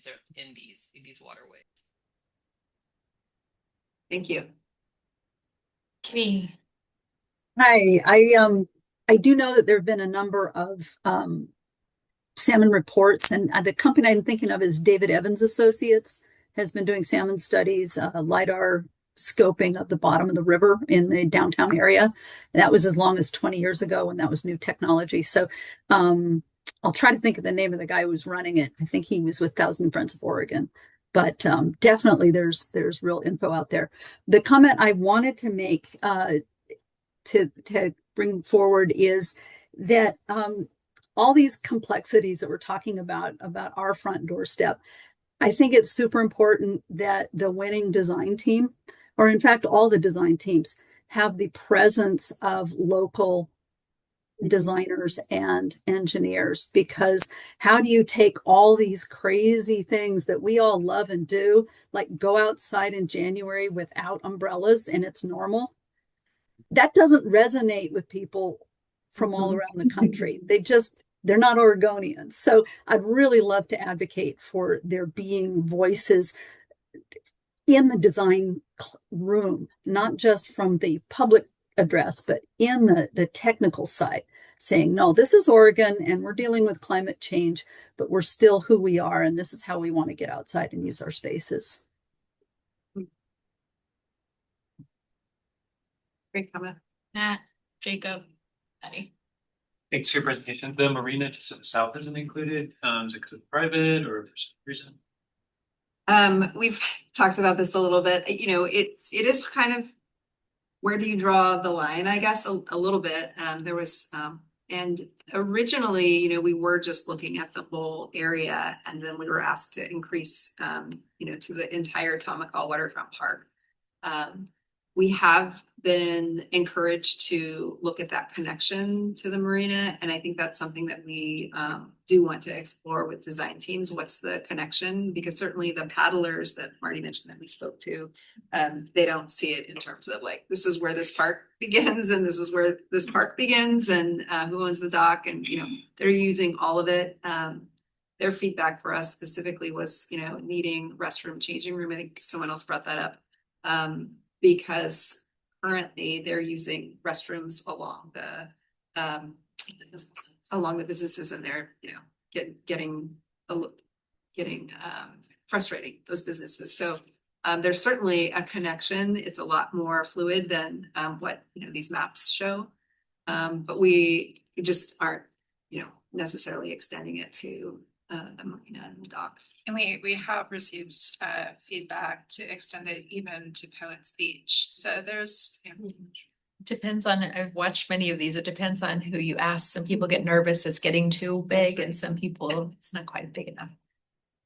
up in these waterways. Thank you. Kitty. Hi, I do know that there have been a number of salmon reports, and the company I'm thinking of is David Evans Associates has been doing salmon studies, LiDAR scoping of the bottom of the river in the downtown area. And that was as long as 20 years ago when that was new technology. So I'll try to think of the name of the guy who was running it. I think he was with Thousand Friends of Oregon. But definitely there's real info out there. The comment I wanted to make to bring forward is that all these complexities that we're talking about our front doorstep, I think it's super important that the winning design team, or in fact all the design teams, have the presence of local designers and engineers, because how do you take all these crazy things that we all love and do, like go outside in January without umbrellas and it's normal? That doesn't resonate with people from all around the country. They're not Oregonians. So I'd really love to advocate for there being voices in the design room, not just from the public address, but in the technical side, saying, no, this is Oregon and we're dealing with climate change, but we're still who we are. And this is how we want to get outside and use our spaces. Great comment. Nat, Jacob, Patty. Thanks for your presentation. The marina just to the south isn't included. Is it because it's private or for some reason? We've talked about this a little bit. It is kind of, where do you draw the line? I guess a little bit. There was, and originally, we were just looking at the whole area, and then we were asked to increase, to the entire Tamacall Waterfront Park. We have been encouraged to look at that connection to the marina, and I think that's something that we do want to explore with design teams. What's the connection? Because certainly the paddlers that Marty mentioned that we spoke to, they don't see it in terms of like, this is where this park begins and this is where this park begins, and who owns the dock, and they're using all of it. Their feedback for us specifically was, needing restroom, changing room. I think someone else brought that up. Because currently they're using restrooms along the businesses, and they're getting frustrating those businesses. So there's certainly a connection. It's a lot more fluid than what these maps show, but we just aren't necessarily extending it to the marina and the dock. And we have received feedback to extend it even to Poets Beach. So there's, Depends on, I've watched many of these. It depends on who you ask. Some people get nervous it's getting too big, and some people it's not quite big enough.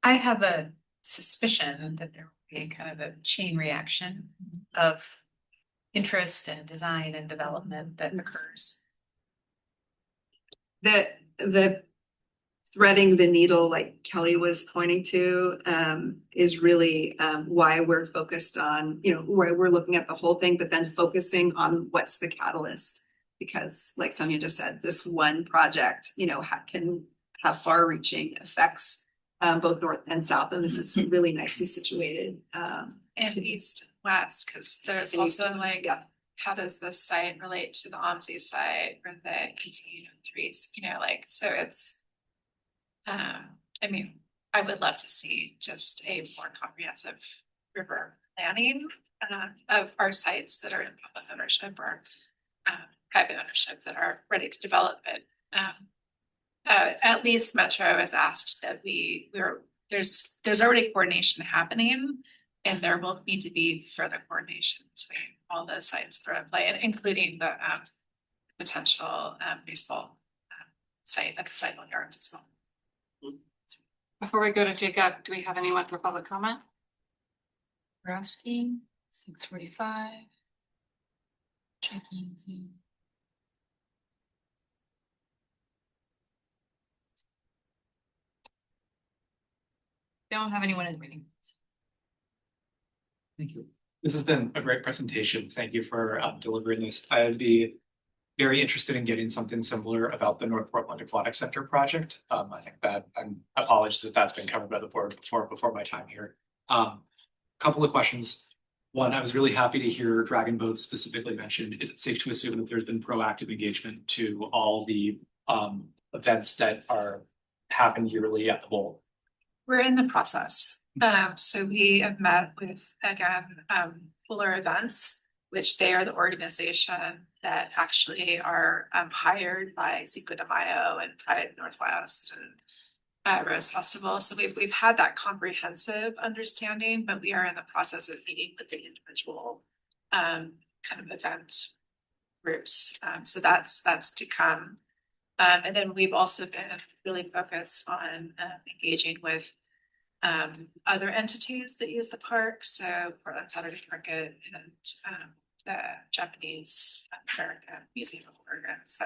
I have a suspicion that there will be kind of a chain reaction of interest and design and development that occurs. The threading the needle, like Kelly was pointing to, is really why we're focused on, why we're looking at the whole thing, but then focusing on what's the catalyst. Because like Sonia just said, this one project, can have far-reaching effects, both north and south, and this is really nicely situated. And east and west, because there's also like, how does this site relate to the OMSI site or the 1803s? So it's, I would love to see just a more comprehensive river planning of our sites that are in public ownership or private ownership that are ready to develop it. At least Metro has asked that there's already coordination happening, and there will need to be further coordination between all the sites that are at play, including the potential baseball site at the Sidewell Yards as well. Before we go to Jacob, do we have anyone for public comment? Rusty, 6:45. Checking Zoom. Don't have anyone in the meeting. Thank you. This has been a great presentation. Thank you for delivering this. I'd be very interested in getting something similar about the North Portland Aquatic Center project. I think that, and apologies if that's been covered by the board before my time here. Couple of questions. One, I was really happy to hear Dragon Boat specifically mentioned. Is it safe to assume that there's been proactive engagement to all the events that happen yearly at the bowl? We're in the process. So we have met with, again, Fuller Events, which they are the organization that actually are hired by Cinco de Mayo and Pride Northwest and Rose Festival. So we've had that comprehensive understanding, but we are in the process of meeting with the individual kind of event groups. So that's to come. And then we've also been really focused on engaging with other entities that use the park. So Portland Saturday Market and the Japanese American Museum of Oregon. So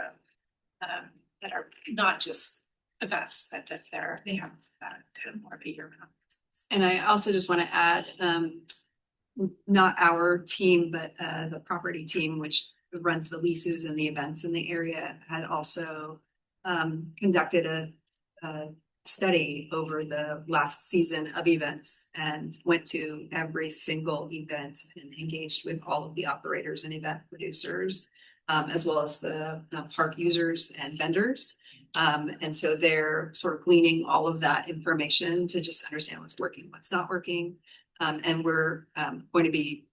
that are not just events, but that they have that kind of more of a year-round business. And I also just want to add, not our team, but the property team, which runs the leases and the events in the area, had also conducted a study over the last season of events and went to every single event and engaged with all of the operators and event producers, as well as the park users and vendors. And so they're sort of gleaning all of that information to just understand what's working, what's not working. And we're going to be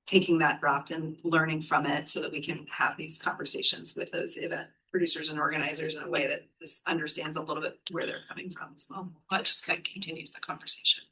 taking that draft and learning from it so that we can have these conversations with those event producers and organizers in a way that just understands a little bit where they're coming from as well. But just kind of continues the conversation.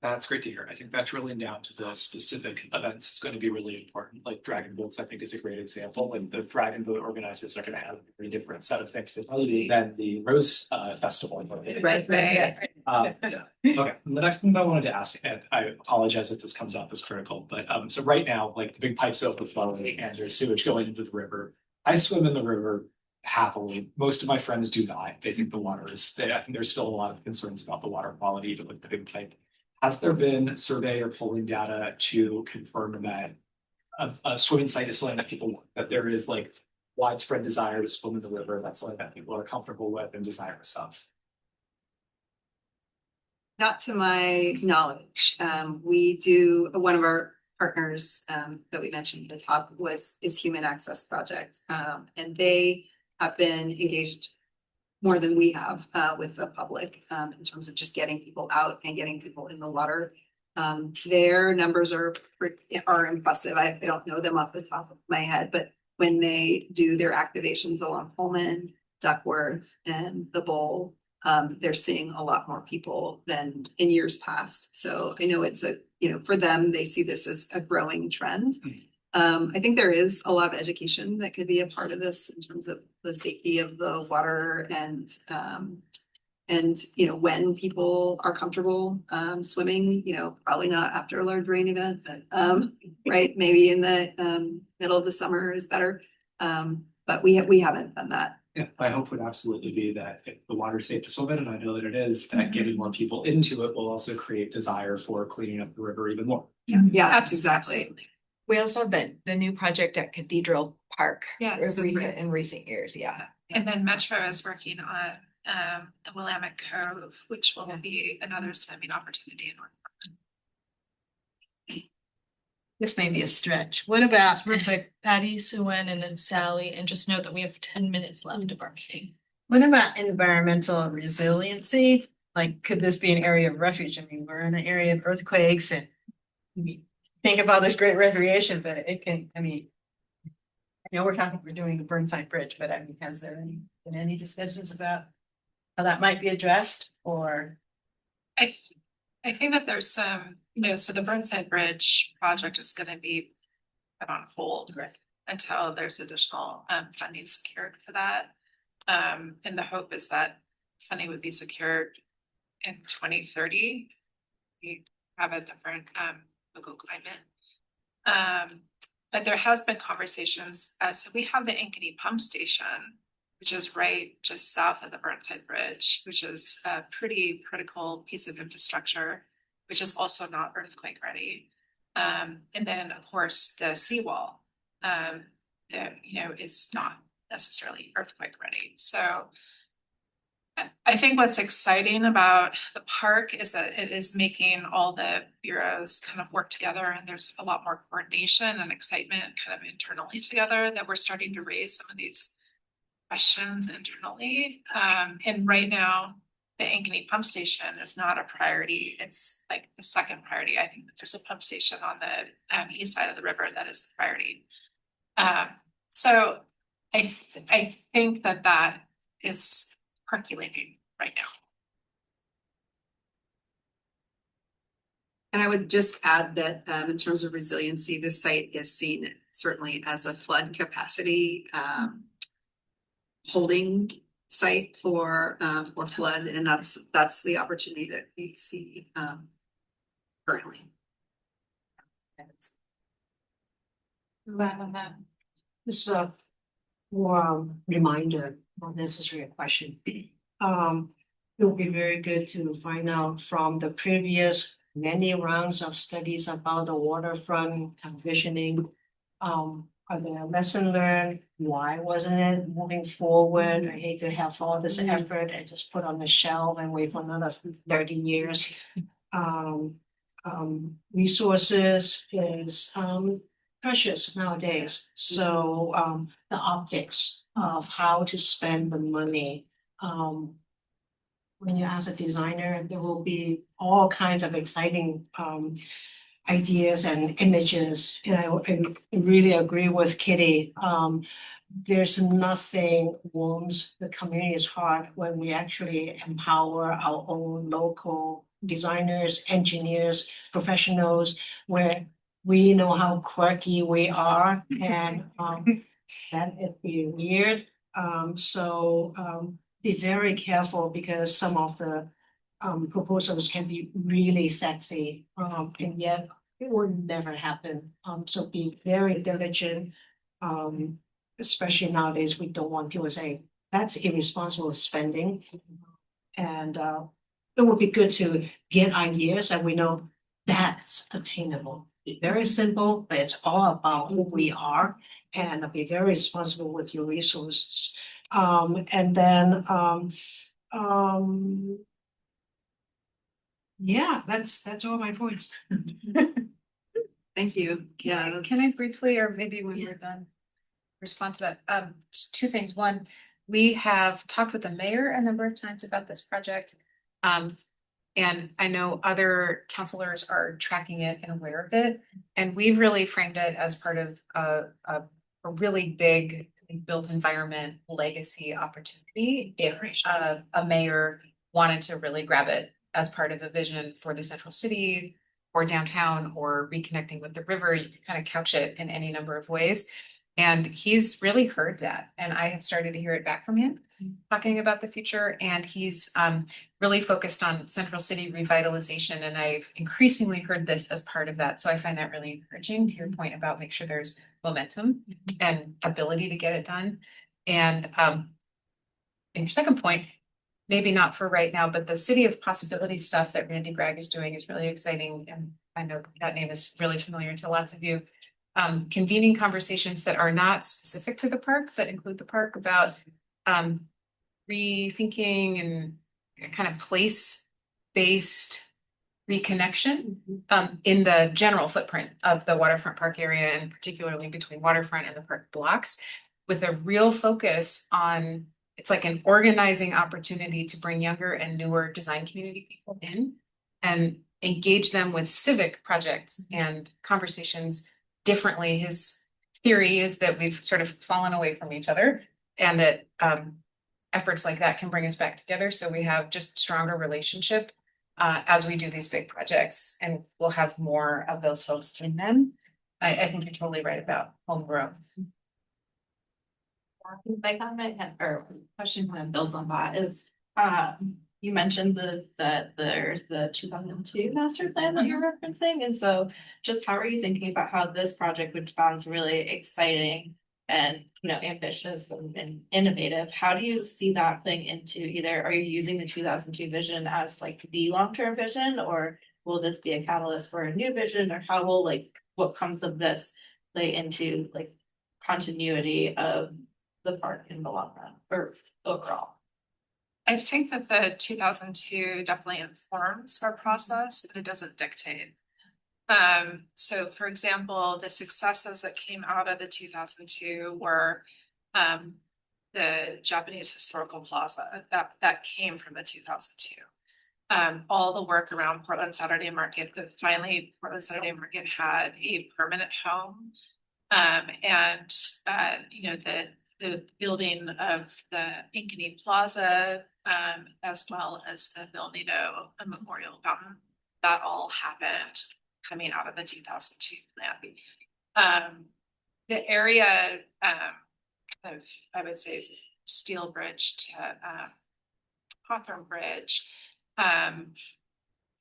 That's great to hear. I think that drilling down to the specific events is going to be really important. Like Dragon Boats, I think, is a great example. And the Dragon Boat organizers are going to have a very different set of things than the Rose Festival. Right. Yeah. Okay. The next thing that I wanted to ask, and I apologize if this comes out as critical, but so right now, like the big pipes overflowing and there's sewage going into the river. I swim in the river happily. Most of my friends do not. They think the water is. I think there's still a lot of concerns about the water quality, even with the big pipe. Has there been survey or polling data to confirm that a swimming site is something that people want, that there is like widespread desire to swim in the river, that's something that people are comfortable with and desirous of? Not to my knowledge. We do, one of our partners that we mentioned at the top is Human Access Project. And they have been engaged more than we have with the public in terms of just getting people out and getting people in the water. Their numbers are impressive. I don't know them off the top of my head, but when they do their activations along Pullman, Duckworth, and the Bowl, they're seeing a lot more people than in years past. So I know it's for them, they see this as a growing trend. I think there is a lot of education that could be a part of this in terms of the safety of the water and when people are comfortable swimming, probably not after a large rain event, but right, maybe in the middle of the summer is better. But we haven't done that. Yeah, my hope would absolutely be that if the water's safe to swim in, and I know that it is, that getting more people into it will also create desire for cleaning up the river even more. Yeah, Exactly. We also have the new project at Cathedral Park. Yes. In recent years, yeah. And then Metro is working on the Willamette Cove, which will be another swimming opportunity in North Portland. This may be a stretch. What about, Real quick, Patty, Suen, and then Sally, and just note that we have 10 minutes left of our meeting. what about environmental resiliency? like, could this be an area of refuge? I mean, we're in an area of earthquakes and we think of all this great recreation, but it can, I mean, I know we're doing the Burnside Bridge, but I mean, has there been any discussions about how that might be addressed or? I think that there's some, so the Burnside Bridge project is gonna be put on hold until there's additional funding secured for that. And the hope is that funding would be secured in 2030. We have a different local climate. But there has been conversations, so we have the Ankeny Pump Station, which is right just south of the Burnside Bridge, which is a pretty critical piece of infrastructure, which is also not earthquake ready. And then, of course, the seawall, that, is not necessarily earthquake ready. So I think what's exciting about the park is that it is making all the bureaus kind of work together, and there's a lot more coordination and excitement kind of internally together, that we're starting to raise some of these questions internally. And right now, the Ankeny Pump Station is not a priority. It's like the second priority. I think that there's a pump station on the east side of the river that is the priority. So I think that is percolating right now. And I would just add that in terms of resiliency, this site is seen certainly as a flood capacity holding site for flood, and that's the opportunity that we see currently. This is a more reminder, not necessarily a question. It would be very good to find out from the previous many rounds of studies about the waterfront conditioning. Are there lessons learned? Why wasn't it moving forward? I hate to have all this effort and just put on the shelf and wait for another 30 years. Resources is precious nowadays. So the optics of how to spend the money. When you ask a designer, there will be all kinds of exciting ideas and images. And I really agree with Kitty. There's nothing warms the community's heart when we actually empower our own local designers, engineers, professionals, where we know how quirky we are, and that it'd be weird. Be very careful, because some of the proposals can be really sexy, and yet it will never happen. So be very diligent. Especially nowadays, we don't want people to say that's irresponsible spending. And it would be good to get ideas that we know that's attainable. Be very simple, but it's all about who we are, and be very responsible with your resources. And then yeah, that's all my points. Thank you. Yeah. Can I briefly, or maybe when we're done, respond to that? Two things. One, we have talked with the mayor a number of times about this project. And I know other counselors are tracking it and aware of it. And we've really framed it as part of a really big built environment legacy opportunity. If a mayor wanted to really grab it as part of a vision for the central city or downtown or reconnecting with the river, you can kind of couch it in any number of ways. And he's really heard that. And I have started to hear it back from him talking about the future. And he's really focused on central city revitalization. And I've increasingly heard this as part of that. So I find that really encouraging, to your point about make sure there's momentum and ability to get it done. And your second point, maybe not for right now, but the City of Possibility stuff that Randy Bragg is doing is really exciting. And I know that name is really familiar to lots of you. Convening conversations that are not specific to the park, but include the park, about rethinking and kind of place-based reconnection in the general footprint of the waterfront park area, and particularly between waterfront and the park blocks, with a real focus on it's like an organizing opportunity to bring younger and newer design community people in and engage them with civic projects and conversations differently. His theory is that we've sort of fallen away from each other and that efforts like that can bring us back together. So we have just stronger relationship as we do these big projects, and we'll have more of those folks in them. I think you're totally right about homegrown. My comment or question kind of builds on that is, you mentioned that there's the 2002 master plan that you're referencing. And so just how are you thinking about how this project, which sounds really exciting and, you know, ambitious and innovative, how do you see that playing into either, are you using the 2002 vision as like the long-term vision, or will this be a catalyst for a new vision, or how will like what comes of this play into like continuity of the park in the long run or overall? I think that the 2002 definitely informs our process, but it doesn't dictate. So for example, the successes that came out of the 2002 were the Japanese Historical Plaza that came from the 2002. All the work around Portland Saturday Market, that finally Portland Saturday Market had a permanent home. And you know, the building of the Ankeny Plaza, as well as the Bill Nato Memorial Fountain, that all happened coming out of the 2002 plan. The area, kind of, I would say, Steel Bridge to Hawthorne Bridge,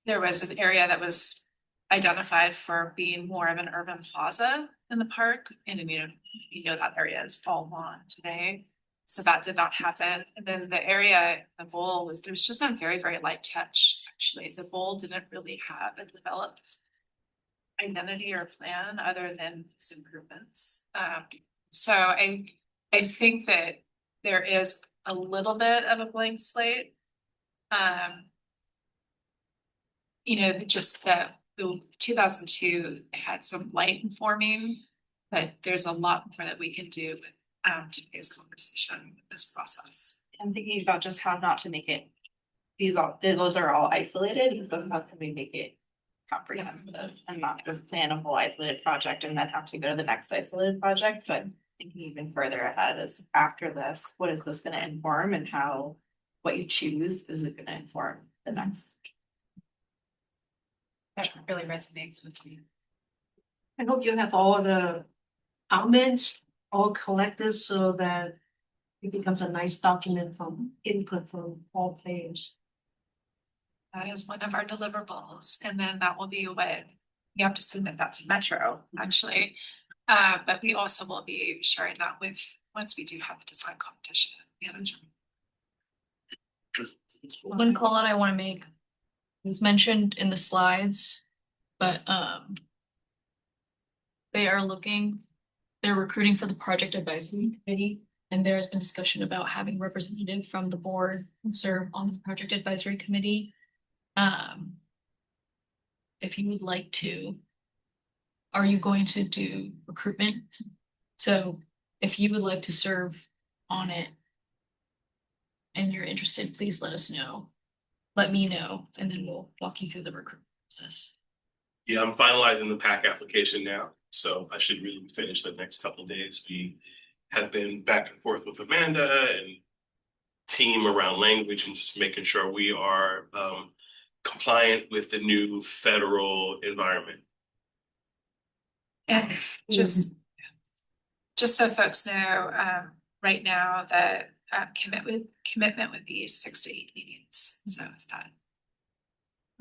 there was an area that was identified for being more of an urban plaza in the park, and you know that area is all lawn today, so that did not happen. And then the area, the bowl was, there was just a very, very light touch. Actually, the bowl didn't really have a developed identity or plan other than its improvements. So I think that there is a little bit of a blank slate. You know, just the 2002 had some light informing, but there's a lot more that we can do with today's conversation with this process. I'm thinking about just how not to make it, those are all isolated, so how can we make it comprehensive and not just plan a whole isolated project and then have to go to the next isolated project, but thinking even further ahead is after this, what is this going to inform, and how what you choose is it going to inform the next? That really resonates with me. I hope you have all the comments all collected so that it becomes a nice document from input from all players. That is one of our deliverables, and then that will be what you have to submit that to Metro, actually. But we also will be sharing that with, once we do have the design competition manager. One call out I want to make was mentioned in the slides, but they're recruiting for the project advisory committee, and there has been discussion about having representative from the board serve on the project advisory committee. If you would like to, are you going to do recruitment? So if you would like to serve on it and you're interested, please let us know. Let me know, and then we'll walk you through the recruitment process. Yeah, I'm finalizing the PAC application now, so I should really finish the next couple of days. We have been back and forth with Amanda and team around language and just making sure we are compliant with the new federal environment. And just so folks know, right now the commitment would be 6 to 8 meetings. So if that.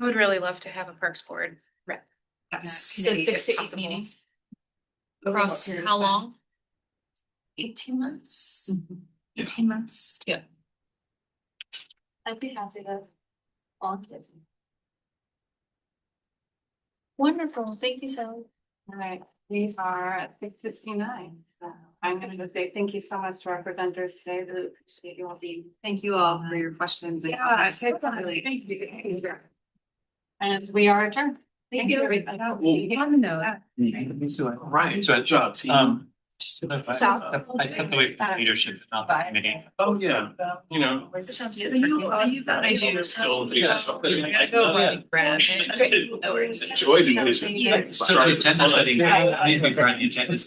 I would really love to have a Parks Board rep. Yes. You said 6 to 8 meetings. Across how long? 18 months. 18 months. Yeah. I'd be happy to volunteer. Wonderful. Thank you, Sally. All right, we are at 6:59, so I'm gonna just say thank you so much to our presenters today. Really appreciate you all being. Thank you all for your questions. And Yeah, comments. thank you. And we are adjourned. Thank you. Right, so, I have to wait for leadership, not the committee. Oh, yeah, you know. Sounds good. I do. Still. I gotta go run, Brad. Okay, no worries. Enjoyed it. So the agenda setting, I need to be the agenda